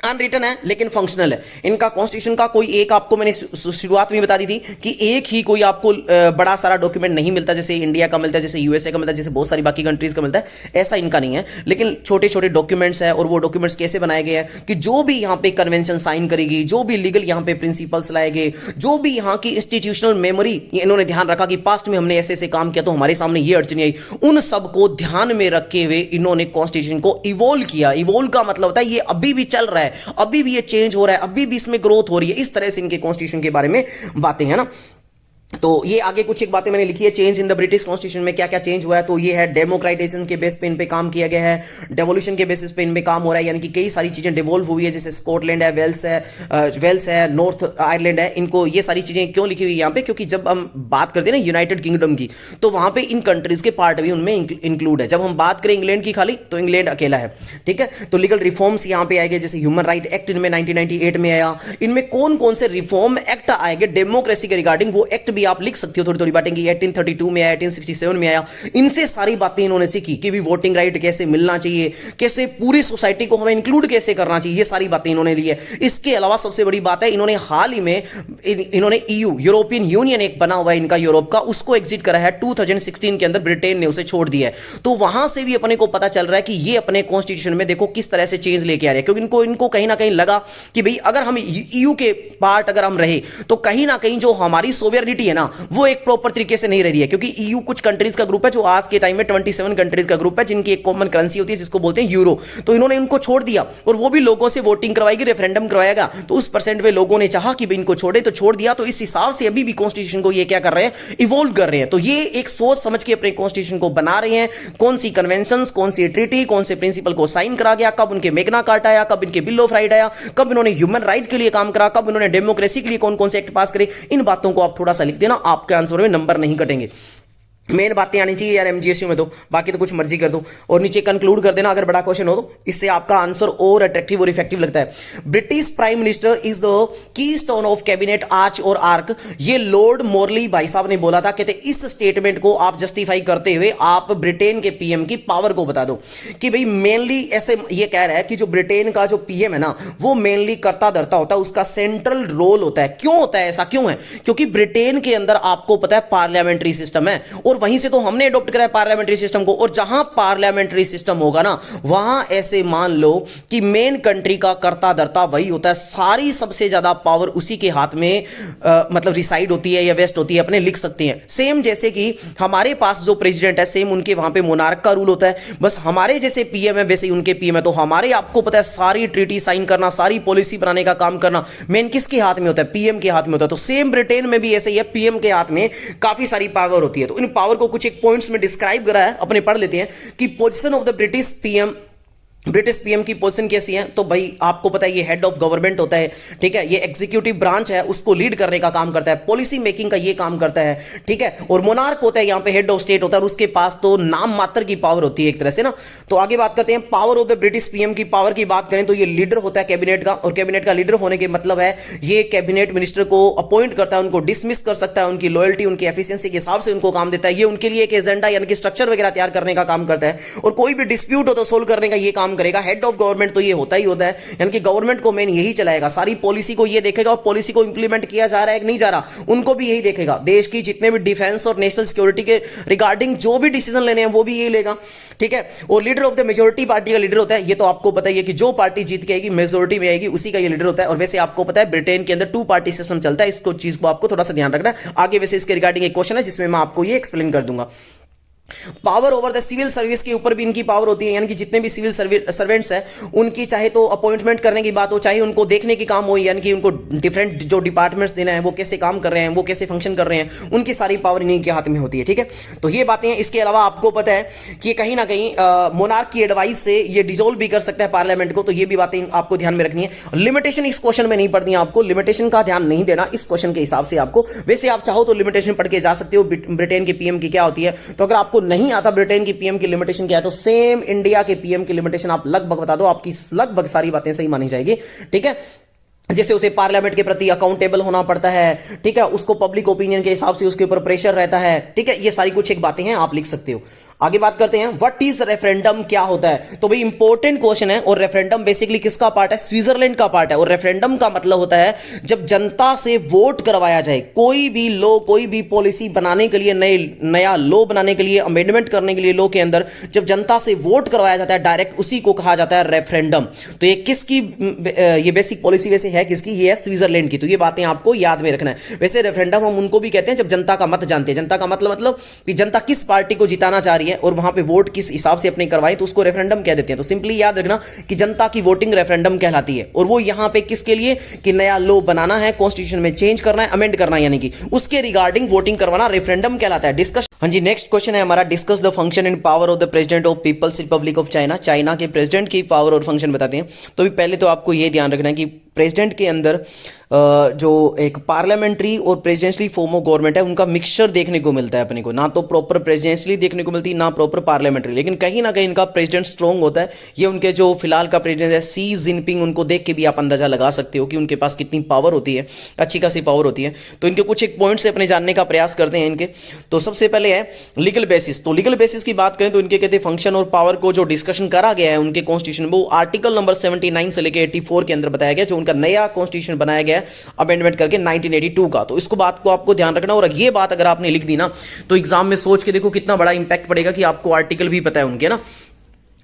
अनरिटन है लेकिन फंक्शनल है। इनका कॉन्स्टिट्यूशन का कोई एक, आपको मैंने शुरुआत में बता दी थी कि एक ही कोई आपको बड़ा सारा डॉक्यूमेंट नहीं मिलता, जैसे इंडिया का मिलता है, जैसे यूएसए का मिलता है, जैसे बहुत सारी बाकी कंट्रीज का मिलता है, ऐसा इनका नहीं है। लेकिन छोटे छोटे डॉक्यूमेंट्स है, और वो डॉक्यूमेंट्स कैसे बनाए गए हैं कि जो भी यहाँ पे कन्वेंशन साइन करेगी, जो भी लीगल यहाँ पे प्रिंसिपल्स लाए गए, जो भी यहाँ की इंस्टीट्यूशनल मेमोरी, इन्होंने ध्यान रखा कि पास्ट में हमने ऐसे ऐसे काम किया तो हमारे सामने ये अड़चनी आई, उन सबको ध्यान में रखे हुए इन्होंने कॉन्स्टिट्यूशन को इवोल्व किया। इवोल्व का मतलब होता है ये अभी भी चल रहा है, अभी भी ये चेंज हो रहा है, अभी भी इसमें ग्रोथ हो रही है। इस तरह से इनके कॉन्स्टिट्यूशन के बारे में बातें हैं ना। तो ये आगे कुछ एक बातें मैंने लिखी है, change in the British constitution में क्या क्या चेंज हुआ है। तो ये है डेमोक्रेटाइजेशन के बेस पे इन पे काम किया गया है, डेवोल्यूशन के बेसिस पे इन पे काम हो रहा है, यानी कि कई सारी चीजें डिवोल्व हुई है, जैसे स्कॉटलैंड है, वेल्स है, नॉर्थ आयरलैंड है। इनको ये सारी चीजें क्यों लिखी हुई है यहाँ पे, क्योंकि जब हम बात करते हैं ना यूनाइटेड किंगडम की, तो वहां पे इन कंट्रीज के पार्ट भी उनमें इंक्लूड है। जब हम बात करें इंग्लैंड की खाली, तो इंग्लैंड अकेला है, ठीक है। तो लीगल रिफॉर्म्स यहाँ पे आएंगे, जैसे ह्यूमन राइट एक्ट इनमें 1998 में आया। इनमें कौन कौन से रिफॉर्म एक्ट आएंगे डेमोक्रेसी के रिगार्डिंग, वो एक्ट भी आप लिख सकते हो, थोड़ी बातें की 1832 में आया, 1867 में आया। इनसे सारी बातें इन्होंने सीखी कि भी वोटिंग राइट कैसे मिलना चाहिए, कैसे पूरी सोसाइटी को हमें इंक्लूड कैसे करना चाहिए, ये सारी बातें इन्होंने ली है। इसके अलावा सबसे बड़ी बात है, इन्होंने हाल ही में इन्होंने ईयू, यूरोपियन यूनियन एक बना हुआ है इनका यूरोप का, उसको एग्जिट करा है 2016 के अंदर, ब्रिटेन ने उसे छोड़ दिया है। तो वहां से भी अपने को पता चल रहा है कि ये अपने कॉन्स्टिट्यूशन में देखो किस तरह से चेंज लेके आ रहे हैं, क्योंकि इनको कहीं ना कहीं लगा कि भाई अगर हम ईयू के पार्ट अगर हम रहे तो कहीं ना कहीं जो हमारी सोवेरिटी है ना वो एक प्रॉपर तरीके से नहीं रह रही है, क्योंकि ईयू कुछ कंट्रीज का ग्रुप है जो आज के टाइम में 27 कंट्रीज का ग्रुप है जिनकी एक कॉमन करेंसी होती है जिसको बोलते हैं यूरो। तो इन्होंने इनको छोड़ दिया और वो भी लोगों से वोटिंग करवाएगी, रेफरेंडम करवाएगा, तो उस परसेंट में लोगों ने चाहा कि भाई इनको छोड़े तो छोड़ दिया। तो इस हिसाब से अभी भी कॉन्स्टिट्यूशन को ये क्या कर रहे हैं, इवॉल्व कर रहे हैं। तो ये एक सोच समझ के अपने कॉन्स्टिट्यूशन को बना रहे हैं, कौन सी कन्वेंशन, कौन सी ट्रीटी, कौन से प्रिंसिपल को साइन करा गया, कब उनके मैग्ना कार्टा आया, कब इनके बिल ऑफ राइट आया, कब इन्होंने ह्यूमन राइट के लिए काम करा, कब इन्होंने डेमोक्रेसी के लिए कौन कौन से एक्ट पास करे। इन बातों को आप थोड़ा सा लिख देना, आपके आंसर में नंबर नहीं कटेंगे। मेन बातें आनी चाहिए यार एमजीएसयू में, तो बाकी तो कुछ मर्जी कर दो। और नीचे कंक्लूड कर देना अगर बड़ा क्वेश्चन हो तो, इससे आपका आंसर और अट्रैक्टिव और इफेक्टिव लगता है। British prime minister is the key stone of cabinet arch और आर्क, ये लॉर्ड मॉर्ली भाई साहब ने बोला था। कहते इस स्टेटमेंट को आप जस्टिफाई करते हुए आप ब्रिटेन के पीएम की पावर को बता दो कि भाई मेनली ऐसे ये कह रहा है कि जो ब्रिटेन का जो पीएम है ना वो मेनली कर्ता धर्ता होता है, उसका सेंट्रल रोल होता है। क्यों होता है ऐसा, क्यों है? क्योंकि ब्रिटेन के अंदर आपको पता है पार्लियामेंट्री सिस्टम है और वहीं से तो हमने अडॉप्ट करा है पार्लियामेंट्री सिस्टम को। और जहां पार्लियामेंट्री सिस्टम होगा ना वहां ऐसे मान लो कि मेन कंट्री का कर्ता धर्ता वही होता है, सारी सबसे ज्यादा पावर उसी के हाथ में मतलब रिसाइड होती है या वेस्ट होती है, अपने लिख सकते हैं। सेम जैसे कि हमारे पास जो प्रेसिडेंट है सेम उनके वहां पे मोनार्क का रूल होता है, बस हमारे जैसे पीएम है वैसे ही उनके पीएम है। तो हमारे आपको पता है सारी ट्रीटी साइन करना, सारी पॉलिसी बनाने का काम करना मेन किसके हाथ में होता है, पीएम के हाथ में होता है। तो सेम ब्रिटेन में भी ऐसे ही है, पीएम के हाथ में काफी सारी पावर होती है। तो इन पावर को कुछ एक पॉइंट्स में डिस्क्राइब करा है, अपने पढ़ लेते हैं कि position of the British PM की पोजीशन कैसी है। तो भाई आपको पता है ये हेड ऑफ गवर्नमेंट होता है, ठीक है, ये एग्जीक्यूटिव ब्रांच है उसको लीड करने का काम करता है, पॉलिसी मेकिंग का ये काम करता है, ठीक है। और मोनार्क होता है यहाँ पे हेड ऑफ स्टेट होता है और उसके पास तो नाम मात्र की पावर होती है एक तरह से ना। तो आगे बात करते हैं power of the British PM की पावर की बात करें तो ये लीडर होता है कैबिनेट का, और कैबिनेट का लीडर होने के मतलब है ये कैबिनेट मिनिस्टर को अपॉइंट करता है, उनको डिसमिस कर सकता है, उनकी लॉयल्टी उनकी एफिशिएंसी के हिसाब से उनको काम देता है, ये उनके लिए एक एजेंडा यानी कि स्ट्रक्चर वगैरह तैयार करने का काम करता है। और कोई भी डिस्प्यूट हो तो सोल्व करने का ये काम करेगा। हेड ऑफ गवर्नमेंट तो ये होता ही होता है, यानी कि गवर्नमेंट को मेन यही चलाएगा, सारी पॉलिसी को ये देखेगा और पॉलिसी को इंप्लीमेंट किया जा रहा है कि नहीं जा रहा उनको भी यही देखेगा। देश की जितने भी डिफेंस और नेशनल सिक्योरिटी के रिगार्डिंग जो भी डिसीजन लेने हैं वो भी यही लेगा, ठीक है। और leader of the majority party का लीडर होता है, ये तो आपको पता ही है कि जो पार्टी जीत के आएगी मेजोरिटी में आएगी उसी का ये लीडर होता है। और वैसे आपको पता है ब्रिटेन के अंदर 2 पार्टी सिस्टम चलता है, इसको चीज को आपको थोड़ा सा ध्यान रखना है। आगे वैसे इसके रिगार्डिंग एक क्वेश्चन है जिसमें मैं आपको ये एक्सप्लेन कर दूंगा। Power over the civil service के ऊपर भी इनकी पावर होती है, यानी कि जितने भी सिविल सर्वेंट्स हैं उनकी चाहे तो अपॉइंटमेंट करने की बात हो, चाहे उनको देखने की काम हो, यानी कि उनको डिफरेंट जो डिपार्टमेंट्स देना है वो कैसे काम कर रहे हैं, वो कैसे फंक्शन कर रहे हैं, उनकी सारी पावर इन्हीं के हाथ में होती है, ठीक है। तो ये बातें हैं। इसके अलावा आपको पता है कि कहीं ना कहीं मोनार्क की एडवाइस से ये डिसॉल्व भी कर सकता है पार्लियामेंट को, तो ये भी बातें आपको ध्यान में रखनी है। लिमिटेशन इस क्वेश्चन में नहीं पढ़नी है आपको, लिमिटेशन का ध्यान नहीं देना इस क्वेश्चन के हिसाब से आपको। वैसे आप चाहो तो लिमिटेशन पढ़ के जा सकते हो ब्रिटेन के पीएम की क्या होती है। तो अगर आपको नहीं आता ब्रिटेन की पीएम की लिमिटेशन क्या है तो सेम इंडिया के पीएम की लिमिटेशन आप लगभग बता दो, आपकी लगभग सारी बातें सही मानी जाएगी, ठीक है। जैसे उसे पार्लियामेंट के प्रति अकाउंटेबल होना पड़ता है, ठीक है, उसको पब्लिक ओपिनियन के हिसाब से उसके ऊपर प्रेशर रहता है, ठीक है। ये सारी कुछ एक बातें हैं, आप लिख सकते हो। आगे बात करते हैं व्हाट इज रेफरेंडम, क्या होता है। तो भाई इंपॉर्टेंट क्वेश्चन है। और रेफरेंडम बेसिकली किसका पार्ट है, स्विट्जरलैंड का पार्ट है। और रेफरेंडम का मतलब होता है जब जनता से वोट करवाया जाए, कोई भी लॉ कोई भी पॉलिसी बनाने के लिए, नया लॉ बनाने के लिए, अमेंडमेंट करने के लिए लॉ के अंदर जब जनता से वोट करवाया जाता है डायरेक्ट, उसी को कहा जाता है रेफरेंडम। तो ये किसकी ये बेसिक पॉलिसी वैसे है किसकी, ये है स्विट्जरलैंड की। तो ये बातें आपको याद में रखना है। वैसे रेफरेंडम हम उनको भी कहते हैं जब जनता का मत जानते हैं। जनता का मतलब कि जनता किस पार्टी को जिताना चाह रही है और वहां पे वोट किस हिसाब से अपने करवाए तो उसको रेफरेंडम कह देते हैं। तो सिंपली याद रखना कि जनता की वोटिंग रेफरेंडम कहलाती है। और वो यहां पे किसके लिए कि नया लॉ बनाना है, कॉन्स्टिट्यूशन में चेंज करना है, अमेंड करना है, यानी कि उसके रिगार्डिंग वोटिंग करवाना रेफरेंडम कहलाता है। डिस्कस, हाँ जी, नेक्स्ट क्वेश्चन है हमारा, discuss the function and power of the president of People's Republic of China. China के प्रेसिडेंट की पावर और फंक्शन बताते हैं। तो भी पहले तो आपको यह ध्यान रखना है कि प्रेसिडेंट के अंदर जो एक पार्लियामेंट्री और प्रेसिडेंशियली फॉर्म ऑफ गवर्नमेंट है उनका मिक्सचर देखने को मिलता है अपने को, ना तो प्रॉपर प्रेसिडेंशियली देखने को मिलती ना प्रॉपर पार्लियामेंट्री, लेकिन कहीं ना कहीं इनका प्रेसिडेंट स्ट्रॉन्ग होता है। ये उनके जो फिलहाल का प्रेसिडेंट है सी जिनपिंग, उनको देख के भी आप अंदाजा लगा सकते हो कि उनके पास कितनी पावर होती है, अच्छी खासी पावर होती है। तो इनके कुछ एक पॉइंट से अपने जानने का प्रयास करते हैं इनके। तो सबसे पहले है लीगल बेसिस। तो लीगल बेसिस की बात करें तो इनके कहते हैं फंक्शन और पावर को जो डिस्कशन करा गया है उनके कॉन्स्टिट्यूशन में, वो आर्टिकल नंबर 79 से लेकर 84 के अंदर बताया गया, जो उनका नया कॉन्स्टिट्यूशन बनाया गया अमेंडमेंट करके 1982 का। तो इसको बात को आपको ध्यान रखना। और ये बात अगर आपने लिख दी ना तो एग्जाम में सोच के देखो कितना बड़ा इंपैक्ट पड़ेगा कि आपको आर्टिकल भी पता है उनके ना।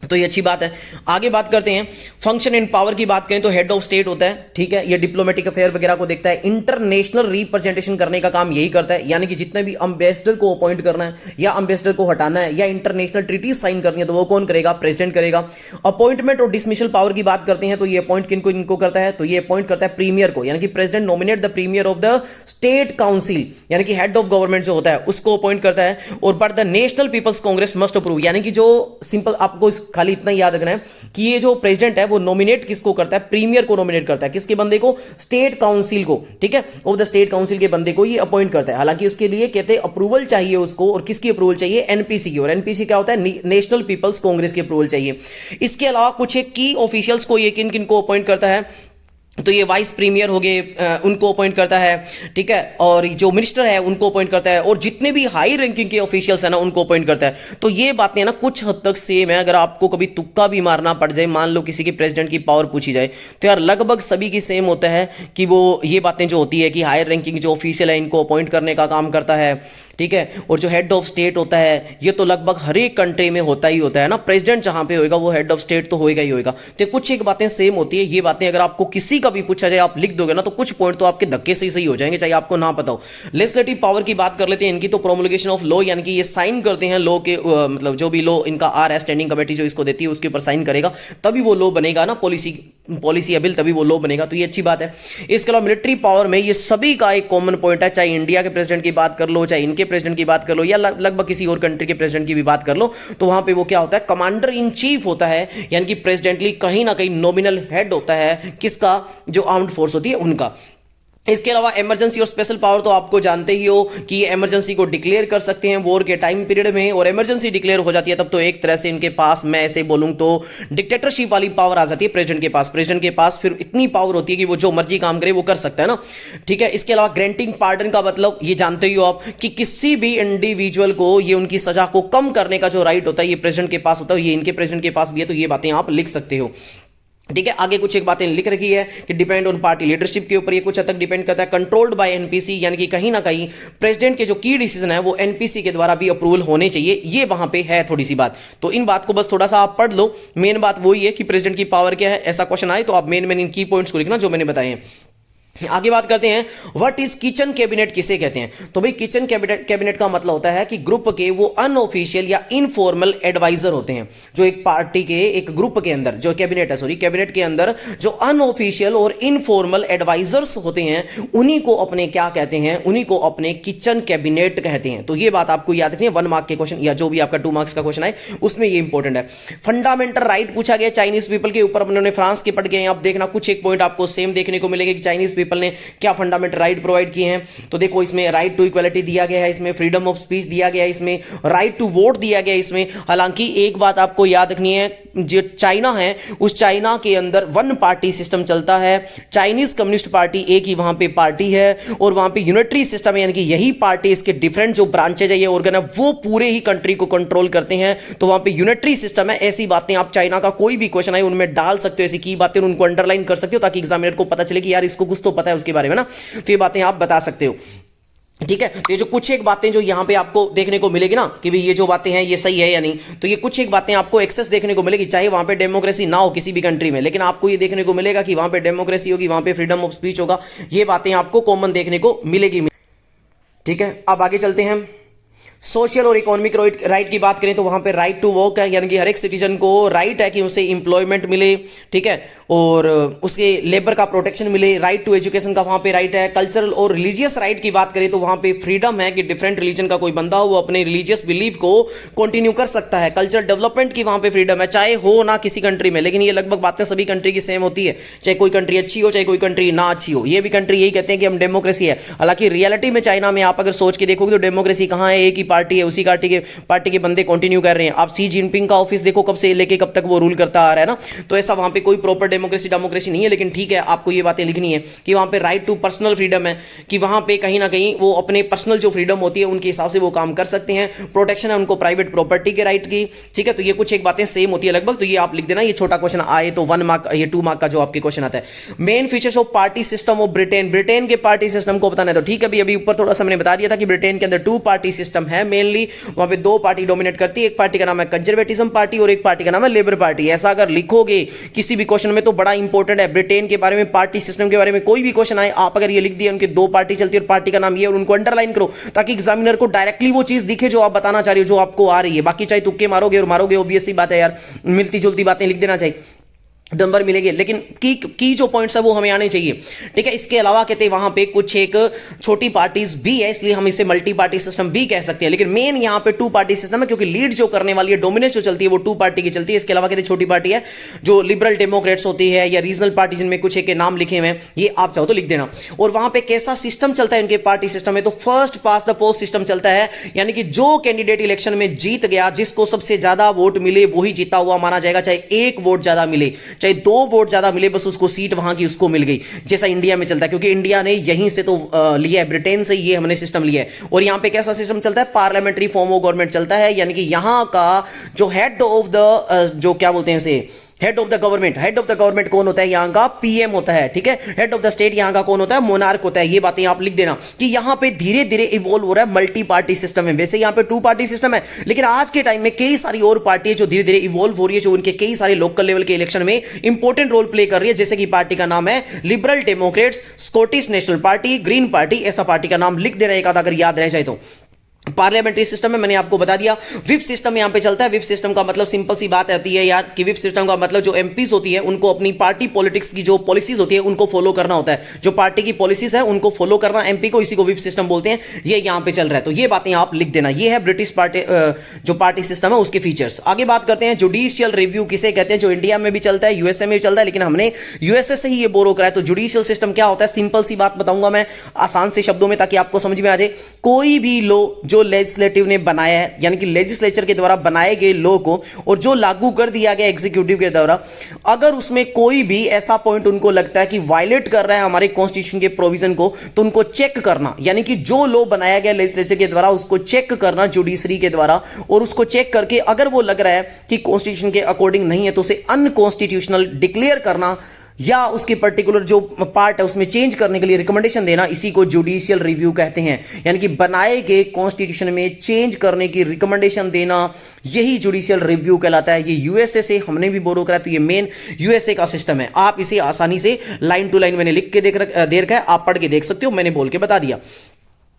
तो ये अच्छी बात है। आगे बात करते हैं फंक्शन इन पावर की बात करें तो हेड ऑफ स्टेट होता है, ठीक है, ये डिप्लोमेटिक अफेयर वगैरह को देखता है, इंटरनेशनल रिप्रेजेंटेशन करने का काम यही करता है, यानी कि जितने भी अम्बेसडर को अपॉइंट करना है या अम्बेसडर को हटाना है या इंटरनेशनल ट्रीटीज साइन करनी है तो वो कौन करेगा, प्रेसिडेंट करेगा। अपॉइंटमेंट और डिसमिसल पावर की बात करते हैं तो ये अपॉइंट किनको इनको करता है, तो ये अपॉइंट करता है प्रीमियर को, यानी कि president nominate the premier of the State Council, यानी कि हेड ऑफ गवर्नमेंट जो होता है उसको अपॉइंट करता है। और but the National People's Congress must approve, यानी कि जो सिंपल आपको खाली इतना याद रखना है कि ये जो प्रेसिडेंट है वो नॉमिनेट किसको करता है, प्रीमियर को नॉमिनेट करता है, किसके बंदे को, स्टेट काउंसिल को, ठीक है, ऑफ द स्टेट काउंसिल के बंदे को ये अपॉइंट करता है। हालांकि उसके लिए कहते हैं अप्रूवल चाहिए उसको, और किसकी अप्रूवल चाहिए, एनपीसी की, और एनपीसी क्या होता है, नेशनल पीपल्स कांग्रेस की अप्रूवल चाहिए। इसके अलावा कुछ एक की ऑफिशियल्स को ये किन किन को अपॉइंट करता है, तो ये वाइस प्रीमियर हो गए, उनको अपॉइंट करता है, ठीक है, और जो मिनिस्टर है उनको अपॉइंट करता है, और जितने भी हाई रैंकिंग के ऑफिशियल्स हैं ना उनको अपॉइंट करता है। तो ये बातें ना कुछ हद तक सेम है। अगर आपको कभी तुक्का भी मारना पड़ जाए, मान लो किसी के प्रेसिडेंट की पावर पूछी जाए, तो यार लगभग सभी की सेम होता है कि वो ये बातें जो होती है कि हायर रैंकिंग जो ऑफिशियल है इनको अपॉइंट करने का काम करता है, ठीक है, और जो हेड ऑफ स्टेट होता है ये तो लगभग हर एक कंट्री में होता ही होता है ना, प्रेसिडेंट जहां पे होएगा वो हेड ऑफ स्टेट तो होएगा ही होएगा। तो कुछ एक बातें सेम होती है। ये बातें अगर आपको किसी का भी पूछा जाए आप लिख दोगे ना तो कुछ पॉइंट तो आपके धक्के से ही सही हो जाएंगे, चाहे आपको ना पता हो। लेजिस्लेटिव पावर की बात कर लेते हैं इनकी, तो प्रोमulgation ऑफ लॉ, यानी कि ये साइन करते हैं लॉ के, मतलब जो भी लॉ इनका आ रहा है स्टैंडिंग कमेटी जो इसको देती है उसके ऊपर साइन करेगा तभी वो लॉ बनेगा ना, पॉलिसी या बिल, तभी वो लॉ बनेगा। तो ये अच्छी बात है। इसके अलावा मिलिट्री पावर में ये सभी का एक कॉमन पॉइंट है, चाहे इंडिया के प्रेसिडेंट की बात कर लो, चाहे इनके प्रेसिडेंट की बात कर लो, या लगभग किसी और कंट्री के प्रेसिडेंट की भी बात कर लो, तो वहां पे वो क्या होता है, कमांडर इन चीफ होता है, यानी कि प्रेसिडेंटली कहीं ना कहीं नॉमिनल हेड होता है किसका, जो आर्म्ड फोर्स होती है उनका। इसके अलावा इमरजेंसी और स्पेशल पावर तो आपको जानते ही हो कि ये इमरजेंसी को डिक्लेयर कर सकते हैं वॉर के टाइम पीरियड में, और इमरजेंसी डिक्लेयर हो जाती है तब तो एक तरह से इनके पास, मैं ऐसे बोलूं तो डिक्टेटरशिप वाली पावर आ जाती है प्रेसिडेंट के पास। प्रेसिडेंट के पास फिर इतनी पावर होती है कि वो जो मर्जी काम करे वो कर सकता है ना, ठीक है। इसके अलावा ग्रांटिंग पार्डन का मतलब ये जानते ही हो आप कि किसी भी इंडिविजुअल को ये उनकी सजा को कम करने का जो राइट होता है ये प्रेसिडेंट के पास होता है, ये इनके प्रेसिडेंट के पास भी है। तो ये बातें आप लिख सकते हो, ठीक है। आगे कुछ एक बातें लिख रखी है कि डिपेंड ऑन पार्टी लीडरशिप के ऊपर ये कुछ हद तक डिपेंड करता है। कंट्रोल्ड बाय एनपीसी, यानी कि कहीं ना कहीं प्रेसिडेंट के जो की डिसीजन है वो एनपीसी के द्वारा भी अप्रूवल होने चाहिए, ये वहां पे है थोड़ी सी बात। तो इन बात को बस थोड़ा सा आप पढ़ लो। मेन बात वही है कि प्रेसिडेंट की पावर क्या है, ऐसा क्वेश्चन आए तो आप मेन इन की पॉइंट्स को लिखना जो मैंने बताए हैं। आगे बात करते हैं व्हाट इज किचन कैबिनेट किसे कहते हैं। तो भाई किचन कैबिनेट का मतलब होता है कि ग्रुप के वो अनऑफिशियल या इनफॉर्मल एडवाइजर होते हैं, जो एक पार्टी के एक ग्रुप के अंदर, जो कैबिनेट है सॉरी, कैबिनेट के अंदर जो अनऑफिशियल और इनफॉर्मल एडवाइजर्स होते हैं उन्हीं को अपने क्या कहते हैं, उन्हीं को अपने किचन कैबिनेट कहते हैं। तो ये बात आपको याद रखनी है, 1 मार्क के क्वेश्चन या जो भी आपका 2 मार्क्स का क्वेश्चन है उसमें ये इंपॉर्टेंट है। फंडामेंटल राइट पूछा गया चाइनीज पीपल के ऊपर, उन्होंने फ्रांस के पढ़ गए। आप देखना कुछ एक पॉइंट आपको सेम देखने को मिलेगा कि चाइनीज पीपल ने क्या फंडामेंटल राइट प्रोवाइड किए हैं। तो देखो इसमें राइट टू इक्वलिटी दिया गया है, इसमें फ्रीडम ऑफ स्पीच दिया गया है, इसमें राइट टू वोट दिया गया है इसमें। हालांकि एक बात आपको याद रखनी है, जो चाइना है उस चाइना के अंदर 1 पार्टी सिस्टम चलता है। चाइनीज कम्युनिस्ट पार्टी एक ही वहां पे पार्टी है, और वहां पे यूनिटरी सिस्टम है, यानी कि यही पार्टी, इसके डिफरेंट जो ब्रांचेज है, ये ऑर्गन है, वो पूरे ही कंट्री को कंट्रोल करते हैं। तो वहां पे यूनिटरी सिस्टम है। ऐसी बातें आप चाइना का कोई भी क्वेश्चन आए उनमें डाल सकते हो, ऐसी की बातें उनको अंडरलाइन कर सकते हो ताकि एग्जामिनर को पता चले कि यार इसको कुछ तो पता है उसके बारे में ना, तो ये बातें आप बता सकते हो, ठीक है। तो ये जो कुछ एक बातें जो यहां पे आपको देखने को मिलेगी ना कि भाई ये जो बातें हैं ये सही है या नहीं, तो ये कुछ एक बातें आपको एक्सेस देखने को मिलेगी, चाहे वहां पे डेमोक्रेसी ना हो किसी भी कंट्री में, लेकिन आपको ये देखने को मिलेगा कि वहां पे डेमोक्रेसी होगी, वहां पे फ्रीडम ऑफ स्पीच होगा। ये बातें आपको कॉमन देखने को मिलेगी, ठीक है। अब आगे चलते हैं। सोशल और इकोनॉमिक राइट की बात करें तो वहां पे राइट टू वर्क है, यानी कि हर एक सिटीजन को राइट है कि उसे इंप्लॉयमेंट मिले, ठीक है, और उसके लेबर का प्रोटेक्शन मिले। राइट टू एजुकेशन का वहां पे राइट है। कल्चरल और रिलीजियस राइट की बात करें तो वहां पे फ्रीडम है कि डिफरेंट रिलीजन का कोई बंदा हो वो अपने रिलीजियस बिलीफ को कंटिन्यू कर सकता है। कल्चरल डेवलपमेंट की वहां पे फ्रीडम है, चाहे हो ना किसी कंट्री में, लेकिन ये लगभग बातें सभी कंट्री की सेम होती है, चाहे कोई कंट्री अच्छी हो चाहे कोई कंट्री ना अच्छी हो। ये भी कंट्री यही कहते हैं कि हम डेमोक्रेसी है। हालांकि रियलिटी में चाइना में आप अगर सोच के देखोगे तो डेमोक्रेसी कहां है, एक ही पार्टी है, उसी पार्टी के बंदे कंटिन्यू कर रहे हैं। आप सी जिनपिंग का ऑफिस देखो कब से लेके कब तक वो रूल करता आ रहा है ना, तो ऐसा वहां पे कोई प्रॉपर डेमोक्रेसी नहीं है। लेकिन ठीक है, आपको ये बातें लिखनी है कि वहां पे राइट टू पर्सनल फ्रीडम है, कि वहां पे कहीं ना कहीं वो अपने पर्सनल जो फ्रीडम होती है उनके हिसाब से वो काम कर सकते हैं। प्रोटेक्शन है उनको प्राइवेट प्रॉपर्टी के राइट की, ठीक है। तो ये कुछ एक बातें सेम होती है लगभग, तो ये आप लिख देना। ये छोटा क्वेश्चन आए तो 1 मार्क, ये 2 मार्क का जो आपके क्वेश्चन आता है। Main features of party system of Britain, Britain के पार्टी सिस्टम को बताना है तो ठीक है, अभी ऊपर थोड़ा सा मैंने बता दिया था कि ब्रिटेन के अंदर 2 पार्टी सिस्टम है। है मेनली वहां पे दो पार्टी डोमिनेट करती है, एक पार्टी का नाम है कंजर्वेटिज्म पार्टी और एक पार्टी का नाम है लेबर पार्टी। ऐसा अगर लिखोगे किसी भी क्वेश्चन में तो बड़ा इंपॉर्टेंट है। ब्रिटेन के बारे में, पार्टी सिस्टम के बारे में कोई भी क्वेश्चन आए, आप अगर ये लिख दिए उनके दो पार्टी चलती है और पार्टी का नाम ये, और उनको अंडरलाइन करो ताकि एग्जामिनर को डायरेक्टली वो चीज दिखे जो आप बताना चाह रहे हो, जो आपको आ रही है। बाकी चाहे तुक्के मारोगे और मारोगे, ऑब्वियस सी बात है यार, मिलती जुलती बातें लिख देना चाहिए, नंबर मिलेंगे, लेकिन की जो पॉइंट्स है वो हमें आने चाहिए। ठीक है, इसके अलावा कहते हैं वहां पे कुछ एक छोटी पार्टीज भी है, इसलिए हम इसे मल्टी पार्टी सिस्टम भी कह सकते हैं, लेकिन मेन यहां पे टू पार्टी सिस्टम है क्योंकि लीड जो करने वाली है, डोमिनेंस जो चलती है वो टू पार्टी की चलती है। इसके अलावा कहते हैं छोटी पार्टी है जो लिबरल डेमोक्रेट्स होती है या रीजनल पार्टी जिनमें कुछ एक नाम लिखे हुए हैं, ये आप चाहो तो लिख देना। और वहां पे कैसा सिस्टम चलता है उनके पार्टी सिस्टम में, तो first pass the post system चलता है, यानी कि जो कैंडिडेट इलेक्शन में जीत गया, जिसको सबसे ज्यादा वोट मिले वही जीता हुआ माना जाएगा, चाहे एक वोट ज्यादा मिले चाहे दो वोट ज्यादा मिले, बस उसको सीट वहां की उसको मिल गई, जैसा इंडिया में चलता है क्योंकि इंडिया ने यहीं से तो लिया है, ब्रिटेन से ये हमने सिस्टम लिया है। और यहां पे कैसा सिस्टम चलता है, पार्लियामेंट्री फॉर्म ऑफ गवर्नमेंट चलता है, यानी कि यहां का जो हेड ऑफ द जो क्या बोलते हैं इसे, हेड ऑफ द गवर्नमेंट कौन होता है, यहां का पीएम होता है। ठीक है, हेड ऑफ द स्टेट यहां का कौन होता है, मोनार्क होता है। ये बातें आप लिख देना कि यहां पे धीरे धीरे इवॉल्व हो रहा है मल्टी पार्टी सिस्टम है। वैसे यहां पे टू पार्टी सिस्टम है, लेकिन आज के टाइम में कई सारी और पार्टी है जो धीरे धीरे इवॉल्व हो रही है, जो उनके कई सारे लोकल लेवल के इलेक्शन में इंपॉर्टेंट रोल प्ले कर रही है। जैसे कि पार्टी का नाम है liberal Democrats, Scottish national party, green party, ऐसा पार्टी का नाम लिख देना एक आधा अगर याद रह जाए तो। पार्लियामेंट्री सिस्टम में मैंने आपको बता दिया। विप सिस्टम यहां पे चलता है। विप सिस्टम का मतलब सिंपल सी बात आती है यार कि विप सिस्टम का मतलब जो एमपीज होती है उनको अपनी पार्टी पॉलिटिक्स की जो पॉलिसीज होती है उनको फॉलो करना होता है, जो पार्टी की पॉलिसीज है उनको फॉलो करना एमपी को, इसी को विप सिस्टम बोलते हैं। ये यहां पे चल रहा है, तो ये बातें आप लिख देना। ये है ब्रिटिश पार्टी जो पार्टी सिस्टम है उसके फीचर्स। आगे बात करते हैं जुडिशियल रिव्यू किसे कहते हैं, जो इंडिया में भी चलता है, यूएसए में भी चलता है, लेकिन हमने यूएसए से ही ये बोरो करा है। तो जुडिशियल सिस्टम क्या होता है, सिंपल सी बात बताऊंगा मैं आसान से शब्दों में ताकि आपको समझ में आ जाए। कोई भी लॉ जो लेजिस्लेटिव बनाया है, यानी कि लेजिस्लेचर के द्वारा बनाए गए लॉ को, और जो लागू कर दिया गया एग्जीक्यूटिव के द्वारा, अगर उसमें कोई भी ऐसा पॉइंट उनको लगता है कि वायलेट कर रहा है हमारे कॉन्स्टिट्यूशन के प्रोविजन को, तो उनको चेक करना, यानी कि जो लॉ बनाया गया लेजिस्लेचर के द्वारा उसको चेक करना जुडिशरी के द्वारा, और उसको चेक करके अगर वो लग रहा है कि कॉन्स्टिट्यूशन के अकॉर्डिंग नहीं है तो उसे अनकॉन्स्टिट्यूशनल डिक्लेयर करना या उसके पर्टिकुलर जो पार्ट है उसमें चेंज करने के लिए रिकमेंडेशन देना, इसी को जुडिशियल रिव्यू कहते हैं। यानी कि बनाए गए कॉन्स्टिट्यूशन में चेंज करने की रिकमेंडेशन देना, यही जुडिशियल रिव्यू कहलाता है। ये यूएसए से हमने भी बोरो करा, तो ये मेन यूएसए का सिस्टम है। आप इसे आसानी से लाइन टू लाइन मैंने लिख के दे रखा है, आप पढ़ के देख सकते हो, मैंने बोल के बता दिया।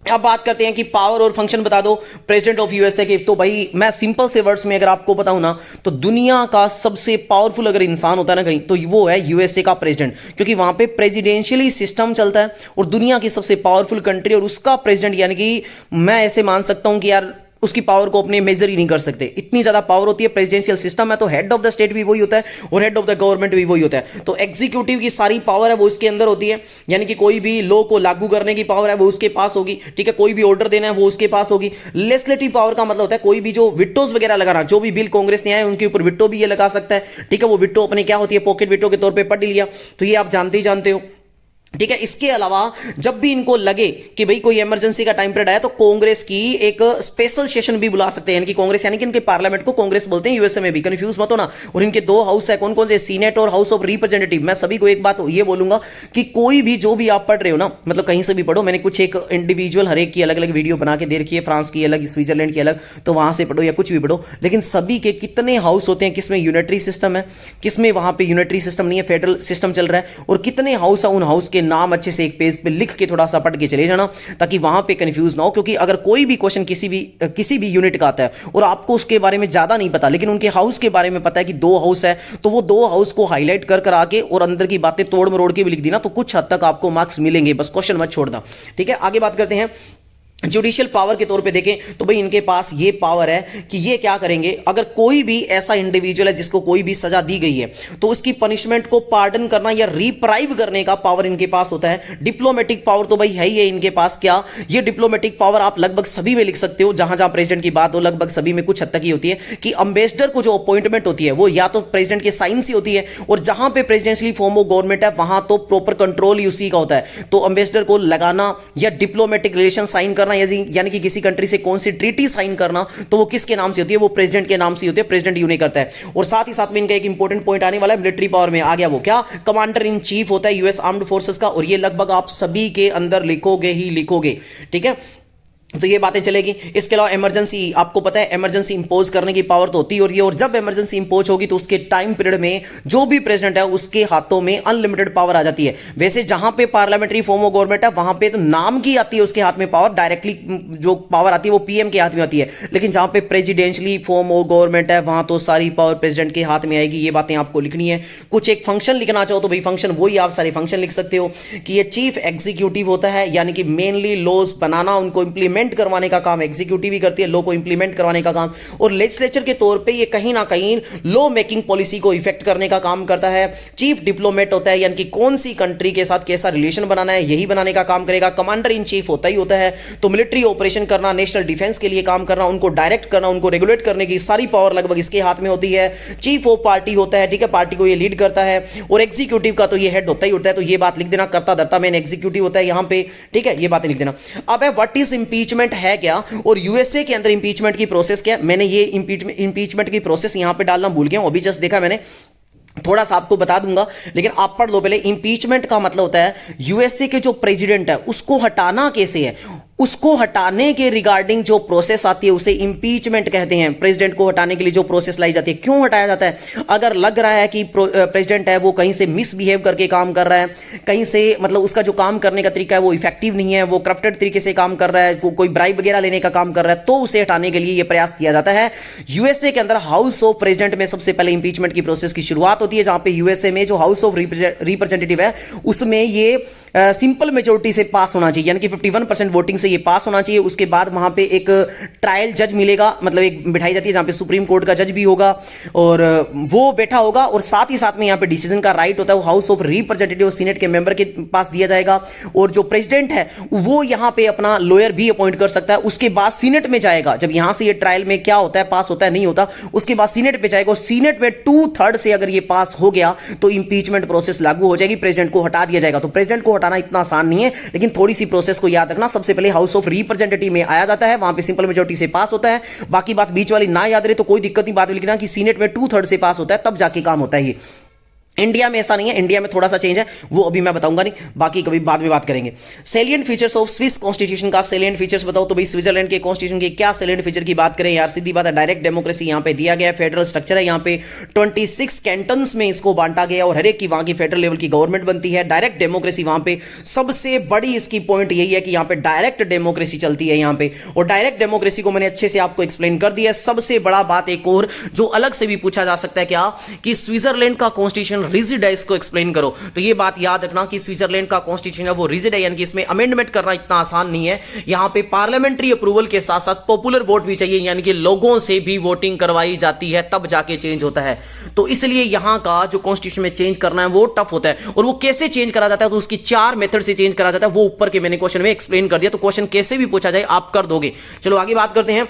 अब बात करते हैं कि पावर और फंक्शन बता दो प्रेसिडेंट ऑफ यूएसए के। तो भाई मैं सिंपल से वर्ड्स में अगर आपको बताऊं ना, तो दुनिया का सबसे पावरफुल अगर इंसान होता है ना कहीं, तो वो है यूएसए का प्रेसिडेंट, क्योंकि वहां पे प्रेसिडेंशियली सिस्टम चलता है और दुनिया की सबसे पावरफुल कंट्री, और उसका प्रेसिडेंट, यानी कि मैं ऐसे मान सकता हूं कि यार उसकी पावर को अपने मेजर ही नहीं कर सकते, इतनी ज्यादा पावर होती है। प्रेसिडेंशियल सिस्टम है तो हेड ऑफ द स्टेट भी वही होता है और हेड ऑफ द गवर्नमेंट भी वही होता है। तो एग्जीक्यूटिव की सारी पावर है वो इसके अंदर होती है, यानी कि कोई भी लॉ को लागू करने की पावर है वो उसके पास होगी। ठीक है, कोई भी ऑर्डर देना है वो उसके पास होगी। लेजिस्लेटिव पावर का मतलब होता है कोई भी जो विटोज वगैरह लगाना, जो भी बिल कांग्रेस ने आए उनके ऊपर विटो भी ये लगा सकता है। ठीक है, वो विटो अपने क्या होती है, पॉकेट विटो के तौर पर पढ़ लिया, तो ये आप जानते ही जानते हो। ठीक है, इसके अलावा जब भी इनको लगे कि भाई कोई इमरजेंसी का टाइम पीरियड आया तो कांग्रेस की एक स्पेशल सेशन भी बुला सकते हैं, यानी कि कांग्रेस, यानी कि इनके पार्लियामेंट को कांग्रेस बोलते हैं यूएसए में भी, कंफ्यूज मत होना। और इनके दो हाउस है, कौन कौन से, सीनेट और हाउस ऑफ रिप्रेजेंटेटिव। मैं सभी को एक बात ये बोलूंगा कि कोई भी जो भी आप पढ़ रहे हो ना, मतलब कहीं से भी पढ़ो, मैंने कुछ एक इंडिविजुअल हर एक की अलग अलग वीडियो बना के दे रखी है, फ्रांस की अलग, स्विट्जरलैंड की अलग, तो वहां से पढ़ो या कुछ भी पढ़ो, लेकिन सभी के कितने हाउस होते हैं, किसमें यूनिटरी सिस्टम है, किसमें वहां पे यूनिटरी सिस्टम नहीं है, फेडरल सिस्टम चल रहा है, और कितने हाउस है, उन हाउस के नाम अच्छे से एक पेज पे लिख के थोड़ा सा पढ़ के चले जाना, ताकि वहां पे कंफ्यूज ना हो। क्योंकि अगर कोई भी क्वेश्चन किसी भी यूनिट का आता है और आपको उसके बारे में ज्यादा नहीं पता, लेकिन उनके हाउस के बारे में पता है कि दो हाउस है, तो वो दो हाउस को हाईलाइट कर आके और अंदर की बातें तोड़ मरोड़ के भी लिख दी ना, तो कुछ हद तक आपको मार्क्स मिलेंगे, बस क्वेश्चन मत छोड़ना। ठीक है, आगे बात करते हैं। जुडिशियल पावर के तौर पे देखें तो भाई इनके पास ये पावर है कि ये क्या करेंगे, अगर कोई भी ऐसा इंडिविजुअल है जिसको कोई भी सजा दी गई है तो उसकी पनिशमेंट को पार्डन करना या रिप्राइव करने का पावर इनके पास होता है। डिप्लोमेटिक पावर तो भाई है ही है इनके पास। क्या ये डिप्लोमेटिक पावर आप लगभग सभी में लिख सकते हो, जहां जहां प्रेसिडेंट की बात हो लगभग सभी में कुछ हद तक ही होती है कि अम्बेसडर को जो अपॉइंटमेंट होती है वो या तो प्रेसिडेंट के साइन से होती है, और जहां पे प्रेसिडेंशियली फॉर्म ऑफ गवर्नमेंट है वहां तो प्रॉपर कंट्रोल ही उसी का होता है। तो अम्बेसडर को लगाना या डिप्लोमेटिक रिलेशन साइन करना, यानी कि किसी कंट्री से कौन सी ट्रीटी साइन करना, तो वो किसके नाम से होती है, वो प्रेसिडेंट के नाम से होती है, प्रेसिडेंट यूं नहीं करता है। और साथ ही साथ में इनका एक इंपॉर्टेंट पॉइंट आने वाला है मिलिट्री पावर में, आ गया वो क्या, कमांडर इन चीफ होता है यूएस आर्म्ड फोर्सेस का, और ये लगभग आप सभी के अंदर लिखोगे ही लिखोगे। ठीक है, तो ये बातें चलेगी। इसके अलावा इमरजेंसी, आपको पता है इमरजेंसी इंपोज करने की पावर तो होती है, और जब इमरजेंसी इंपोज होगी तो उसके टाइम पीरियड में जो भी प्रेसिडेंट है उसके हाथों में अनलिमिटेड पावर आ जाती है। वैसे जहां पे पार्लियामेंट्री फॉर्म ऑफ गवर्नमेंट है वहां पे तो नाम की आती है उसके हाथ में पावर, डायरेक्टली जो पावर आती है वो पीएम के हाथ में आती है, लेकिन जहां पे प्रेसिडेंशियली फॉर्म ऑफ गवर्नमेंट है वहां तो सारी पावर प्रेसिडेंट के हाथ में आएगी। ये बातें आपको लिखनी है। कुछ एक फंक्शन लिखना चाहो तो भाई फंक्शन वही आप सारे फंक्शन लिख सकते हो कि ये चीफ एग्जीक्यूटिव होता है, यानी कि मेनली लॉज बनाना, उनको इंप्लीमेंट करवाने का काम एग्जीक्यूटिव ही करती है, लॉ को इंप्लीमेंट करवाने का काम। और लेजिस्लेचर के तौर पे ये कहीं ना कहीं लॉ मेकिंग पॉलिसी को इफेक्ट करने का काम करता है। चीफ डिप्लोमेट होता है, यानी कि कौन सी कंट्री के साथ कैसा रिलेशन बनाना है यही बनाने का काम करेगा। कमांडर इन चीफ होता ही होता है, तो मिलिट्री ऑपरेशन करना, नेशनल डिफेंस के लिए काम करना, उनको डायरेक्ट करना, उनको रेगुलेट करने की सारी पावर लगभग इसके हाथ में होती है। चीफ ऑफ पार्टी होता है, ठीक है, पार्टी को ये लीड करता है, और एग्जीक्यूटिव का तो ये हेड होता ही होता है। तो ये बात लिख देना, कर्ता धर्ता मेन एग्जीक्यूटिव होता है यहां पे, ठीक है, ये बातें लिख देना। अब है व्हाट इज इंपीचमेंट है क्या, और यूएसए के अंदर इंपीचमेंट की प्रोसेस क्या। मैंने ये इंपीचमेंट की प्रोसेस यहां पे डालना भूल गया हूं, अभी जस्ट देखा मैंने, थोड़ा सा आपको बता दूंगा, लेकिन आप पढ़ लो पहले। इंपीचमेंट का मतलब होता है यूएसए के जो प्रेसिडेंट है उसको हटाना कैसे है, उसको हटाने के रिगार्डिंग जो प्रोसेस आती है उसे इंपीचमेंट कहते हैं। प्रेसिडेंट को हटाने के लिए जो प्रोसेस लाई जाती है, क्यों हटाया जाता है, अगर लग रहा है कि प्रेसिडेंट है वो कहीं से मिसबिहेव करके काम कर रहा है, कहीं से मतलब उसका जो काम करने का तरीका है वो इफेक्टिव नहीं है, वो करप्टेड तरीके से काम कर रहा है, वो कोई ब्राइब वगैरह लेने का काम कर रहा है, तो उसे हटाने के लिए यह प्रयास किया जाता है। यूएसए के अंदर हाउस ऑफ प्रेसिडेंट में सबसे पहले इंपीचमेंट की प्रोसेस की शुरुआत होती है, जहां पे यूएसए में जो हाउस ऑफ रिप्रेजेंटेटिव है उसमें ये सिंपल मेजोरिटी से पास होना चाहिए, यानी कि 51% वोटिंग से ये पास होना चाहिए। उसके बाद वहां पे एक ट्रायल जज मिलेगा, मतलब एक बिठाई जाती है जहां पे सुप्रीम कोर्ट का जज भी होगा और वो बैठा होगा, और साथ ही साथ में यहां पे डिसीजन का राइट होता है वो हाउस ऑफ रिप्रेजेंटेटिव सीनेट के मेंबर के पास दिया जाएगा। और जो प्रेसिडेंट है वो यहां पे अपना लॉयर भी अपॉइंट कर सकता है। उसके बाद सीनेट में जाएगा, जब यहां से ये ट्रायल में क्या होता है, पास होता है नहीं होता, उसके बाद सीनेट पे जाएगा, और सीनेट में 2/3 से अगर ये पास हो गया तो इंपीचमेंट प्रोसेस लागू हो जाएगी, प्रेसिडेंट को हटा दिया जाएगा। तो प्रेसिडेंट को हटाना इतना आसान नहीं है, लेकिन थोड़ी सी प्रोसेस को याद रखना। सबसे पहले हाउस ऑफ रिप्रेजेंटेटिव में आया जाता है, वहां पे सिंपल मेजॉरिटी से पास होता है। बाकी बात बीच वाली ना याद रहे तो कोई दिक्कत नहीं, बात लिखना कि सीनेट में 2/3 से पास होता है, तब जाके काम होता है ये। इंडिया में ऐसा नहीं है, इंडिया में थोड़ा सा चेंज है, वो अभी मैं बताऊंगा नहीं, बाकी कभी बाद में बात करेंगे। Salient features of Swiss constitution का सेलिएंट फीचर्स बताओ तो भाई स्विट्जरलैंड के कॉन्स्टिट्यूशन के क्या सेलिएंट फीचर की बात करें यार, सीधी बात है, डायरेक्ट डेमोक्रेसी यहां पे दिया गया है, फेडरल स्ट्रक्चर है, यहां पे 26 कैंटन्स में इसको बांटा गया और हर एक की वहां की फेडरल लेवल की गवर्नमेंट बनती है। डायरेक्ट डेमोक्रेसी वहां पे सबसे बड़ी इसकी पॉइंट यही है कि यहां पे डायरेक्ट डेमोक्रेसी चलती है यहां पे, और डायरेक्ट डेमोक्रेसी को मैंने अच्छे से आपको एक्सप्लेन कर दिया है। सबसे बड़ा बात एक और जो अलग से भी पूछा जा सकता है क्या, कि स्विट्जरलैंड का कॉन्स्टिट्यूशन रिजिड है, इसको एक्सप्लेन करो। तो ये बात याद रखना कि स्विट्जरलैंड का कॉन्स्टिट्यूशन है वो रिजिड है, यानी कि इसमें अमेंडमेंट करना इतना आसान नहीं है। यहां पे पार्लियामेंट्री अप्रूवल के साथ साथ पॉपुलर वोट भी चाहिए, यानी कि लोगों से भी वोटिंग करवाई जाती है तब जाके चेंज होता है। तो इसलिए यहां का जो कॉन्स्टिट्यूशन में चेंज करना है वो टफ होता है। और वो कैसे चेंज करा जाता है, तो उसकी 4 मेथड से चेंज करा जाता है, वो ऊपर के मैंने क्वेश्चन में एक्सप्लेन कर दिया। तो क्वेश्चन कैसे भी पूछा जाए आप कर दोगे। चलो आगे बात करते हैं।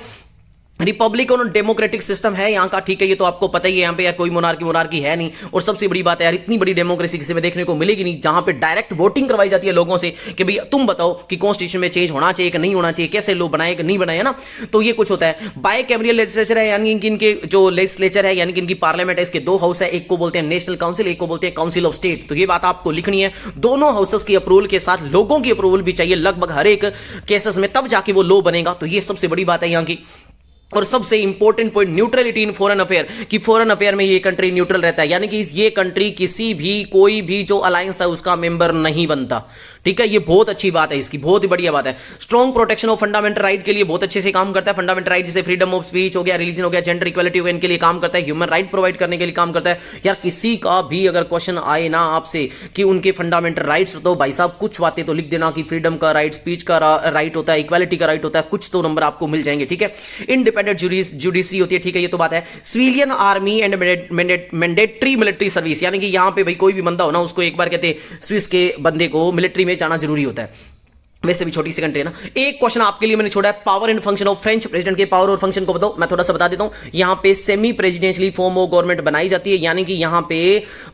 रिपब्लिकन और डेमोक्रेटिक सिस्टम है यहाँ का, ठीक है, ये तो आपको पता ही है, यहाँ पे यार कोई मोनार्की है नहीं। और सबसे बड़ी बात है यार, इतनी बड़ी डेमोक्रेसी किसी में देखने को मिलेगी नहीं, जहां पे डायरेक्ट वोटिंग करवाई जाती है लोगों से कि भाई तुम बताओ कि कॉन्स्टिट्यूशन में चेंज होना चाहिए कि नहीं होना चाहिए, कैसे लो बनाए कि नहीं बनाए, है ना। तो ये कुछ होता है। बाय कैमरियल लेजिस्लेचर है, यानी कि इनके जो लेजिस्लेचर है, यानी कि इनकी पार्लियामेंट है, इसके 2 हाउस है, एक को बोलते हैं नेशनल काउंसिल, एक को बोलते हैं काउंसिल ऑफ स्टेट। तो ये बात आपको लिखनी है, दोनों हाउसेस की अप्रूवल के साथ लोगों की अप्रूवल भी चाहिए लगभग हर एक केसेस में, तब जाके वो लो बनेगा। तो ये सबसे बड़ी बात है यहाँ की। और सबसे important point neutrality in foreign affair, कि फॉरेन अफेयर में ये कंट्री न्यूट्रल रहता है, यानी कि ये कंट्री किसी भी कोई भी जो अलायंस है उसका मेंबर नहीं बनता, ठीक है। ये बहुत अच्छी बात है इसकी, बहुत ही बढ़िया बात है। Strong protection of fundamental right के लिए बहुत अच्छे से काम करता है। फंडामेंटल राइट जैसे फ्रीडम ऑफ स्पीच हो गया, रिलीजन हो गया, जेंडर इक्वालिटी हो गया, इनके लिए काम करता है। ह्यूमन राइट प्रोवाइड करने के लिए काम करता है। यार किसी का भी अगर क्वेश्चन आए ना आपसे कि उनके फंडामेंटल राइट्स, तो भाई साहब कुछ बातें तो लिख देना कि फ्रीडम का राइट, स्पीच का राइट होता है, इक्वालिटी का राइट होता है, कुछ तो नंबर आपको मिल जाएंगे, ठीक है। इंडिपेंडेंट जुडिशरी होती है, ठीक है, ये तो बात है। Civilian army and mandatory military service, यानी कि यहां पे भाई कोई भी बंदा हो ना, उसको एक बार कहते हैं स्विस के बंदे को मिलिट्री में जाना जरूरी होता है। वैसे भी छोटी सी कंट्री है ना। एक क्वेश्चन आपके लिए मैंने छोड़ा है, power and function of French president के पावर और फंक्शन को बताओ। मैं थोड़ा सा बता देता हूं। यहां पे सेमी प्रेसिडेंशियली फॉर्म ऑफ गवर्नमेंट बनाई जाती है, यानी कि यहां पे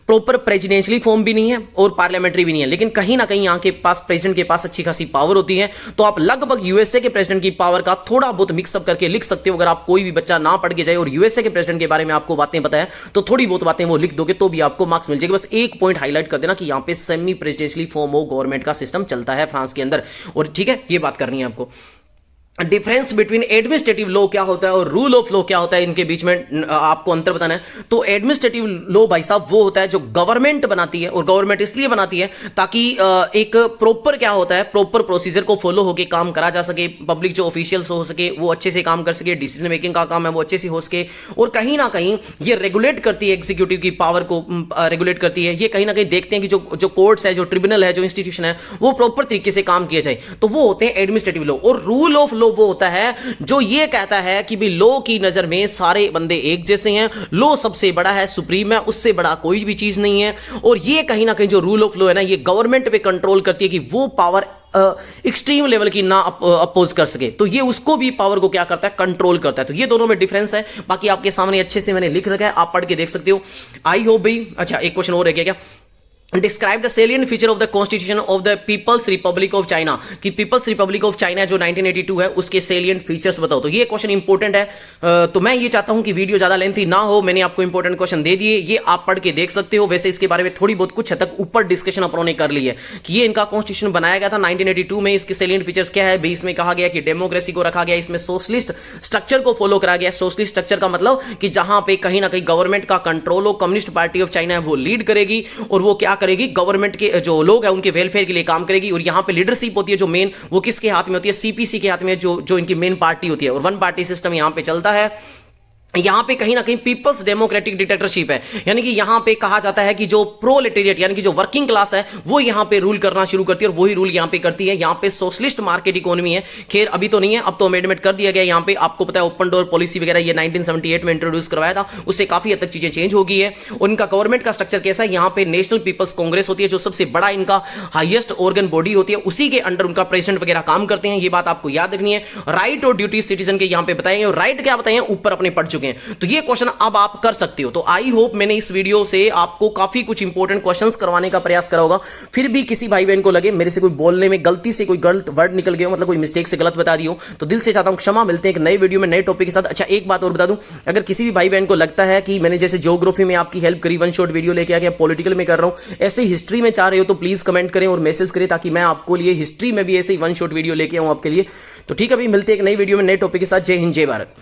प्रॉपर प्रेसिडेंशियली फॉर्म भी नहीं है और पार्लियामेंट्री भी नहीं है, लेकिन कहीं ना कहीं यहां के पास प्रेसिडेंट के पास अच्छी खासी पावर होती है। तो आप लगभग यूएसए के प्रेसिडेंट की पावर का थोड़ा बहुत मिक्सअप करके लिख सकते हो। अगर आप कोई भी बच्चा ना पढ़ के जाए और यूएसए के प्रेसिडेंट के बारे में आपको बातें पता है तो थोड़ी बहुत बातें वो लिख दोगे तो भी आपको मार्क्स मिल जाएगी। बस एक पॉइंट हाईलाइट कर देना कि यहां पे सेमी प्रेसिडेंशियली फॉर्म ऑफ गवर्नमेंट का सिस्टम चलता है फ्रांस के अंदर, और ठीक है, ये बात करनी है आपको। डिफरेंस बिटवीन एडमिनिस्ट्रेटिव लॉ क्या होता है और रूल ऑफ लॉ क्या होता है, इनके बीच में आपको अंतर बताना है। तो एडमिनिस्ट्रेटिव लॉ भाई साहब वो होता है जो गवर्नमेंट बनाती है, और गवर्नमेंट इसलिए बनाती है ताकि एक प्रॉपर क्या होता है, प्रॉपर प्रोसीजर को फॉलो होकर काम करा जा सके, पब्लिक जो ऑफिशियल्स हो सके वो अच्छे से काम कर सके, डिसीजन मेकिंग का काम है वो अच्छे से हो सके, और कहीं ना कहीं ये रेगुलेट करती है, एग्जीक्यूटिव की पावर को रेगुलेट करती है। ये कहीं ना कहीं देखते हैं कि जो कोर्ट्स है, जो ट्रिब्यूनल है, जो इंस्टीट्यूशन है, वो प्रॉपर तरीके से काम किया जाए। तो वो होते हैं एडमिनिस्ट्रेटिव लॉ। और रूल ऑफ लॉ वो होता है जो ये कहता है कि भी लॉ की नजर में सारे बंदे एक जैसे हैं, लॉ सबसे बड़ा है, सुप्रीम है, उससे बड़ा कोई भी चीज नहीं है। और ये कहीं ना कहीं जो रूल ऑफ लॉ है ना, ये गवर्नमेंट पे कंट्रोल करती है कि वो पावर एक्सट्रीम लेवल की ना अपोज कर सके, तो ये उसको भी पावर को क्या करता है, कंट्रोल करता है। तो ये दोनों में डिफरेंस है। बाकी आपके सामने अच्छे से मैंने लिख रखा है, आप पढ़ के देख सकते हो। आई होप भाई। अच्छा, एक क्वेश्चन और रह गया क्या, describe the salient feature of the constitution of the People's Republic of China, कि पीपल्स रिपब्लिक ऑफ चाइना जो 1982 है उसके सेलियंट फीचर्स बताओ। तो ये क्वेश्चन इंपॉर्टेंट है। तो मैं ये चाहता हूं कि वीडियो ज्यादा लेंथी ना हो, मैंने आपको इंपॉर्टेंट क्वेश्चन दे दिए, ये आप पढ़ के देख सकते हो। वैसे इसके बारे में थोड़ी बहुत कुछ हद तक ऊपर डिस्कशन अपनों ने कर ली है कि ये इनका कॉन्स्टिट्यूशन बनाया गया था 1982 में। इसके सेलियंट फीचर्स क्या है भाई, इसमें कहा गया कि डेमोक्रेसी को रखा गया, इसमें सोशलिस्ट स्ट्रक्चर को फॉलो करा गया। सोशलिस्ट स्ट्रक्चर का मतलब कि जहां पे कहीं ना कहीं गवर्नमेंट का कंट्रोल हो, कम्युनिस्ट पार्टी ऑफ चाइना है वो लीड करेगी, और वो क्या करेगी, गवर्नमेंट के जो लोग हैं उनके वेलफेयर के लिए काम करेगी। और यहां पे लीडरशिप होती है जो मेन, वो किसके हाथ में होती है, सीपीसी के हाथ में, जो इनकी मेन पार्टी होती है। और वन पार्टी सिस्टम यहां पे चलता है। यहां पे कहीं ना कहीं पीपल्स डेमोक्रेटिक डिक्टेटरशिप है, यानी कि यहां पे कहा जाता है कि जो प्रोलेटेरिएट यानी कि जो वर्किंग क्लास है वो यहां पे रूल करना शुरू करती है, और वही रूल यहां पे करती है। यहां पे सोशलिस्ट मार्केट इकोनॉमी है। खैर अभी तो नहीं है, अब तो अमेंडमेंट कर दिया गया। यहां पे आपको पता है ओपन डोर पॉलिसी वगैरह ये 1978 में इंट्रोड्यूस करवाया था, उससे काफी हद तक चीजें चेंज हो गई है। उनका गवर्नमेंट का स्ट्रक्चर कैसा है, यहां पे नेशनल पीपल्स कांग्रेस होती है जो सबसे बड़ा इनका हाईएस्ट ऑर्गन बॉडी होती है, उसी के अंडर उनका प्रेसिडेंट वगैरह काम करते हैं। ये बात आपको याद रखनी है। राइट और ड्यूटी सिटीजन के यहां पे बताएंगे, और राइट क्या बताएंगे ऊपर अपने पढ़ चुके हैं। तो ये अब आप कर सकते हो। तो आई होप मैंने इस वीडियो से आपको काफी कुछ इंपॉर्टेंट क्वेश्चंस करवाने का प्रयास करा होगा। फिर भी किसी भाई बहन को लगे मेरे से कोई बोलने में गलती से कोई गलत वर्ड निकल गया हो, मतलब कोई मिस्टेक से गलत बता दियो, तो दिल से चाहता हूं क्षमा। मिलते हैं एक नए वीडियो में नए टॉपिक के साथ। अच्छा, एक बात और बता दूं, अगर किसी भी भाई बहन को लगता है कि मैंने जैसे ज्योग्राफी में आपकी हेल्प करी, वन शॉट वीडियो लेके आ गया, पॉलिटिकल में कर रहा हूं, ऐसे हिस्ट्री में चाह रहे हो तो प्लीज कमेंट करें और मैसेज करें, ताकि मैं आपको लिए हिस्ट्री में भी ऐसे ही वन शॉट वीडियो लेके आऊं आपके लिए। तो ठीक है भाई, मिलते हैं एक नई वीडियो में नए टॉपिक के साथ। जय हिंद, जय भारत।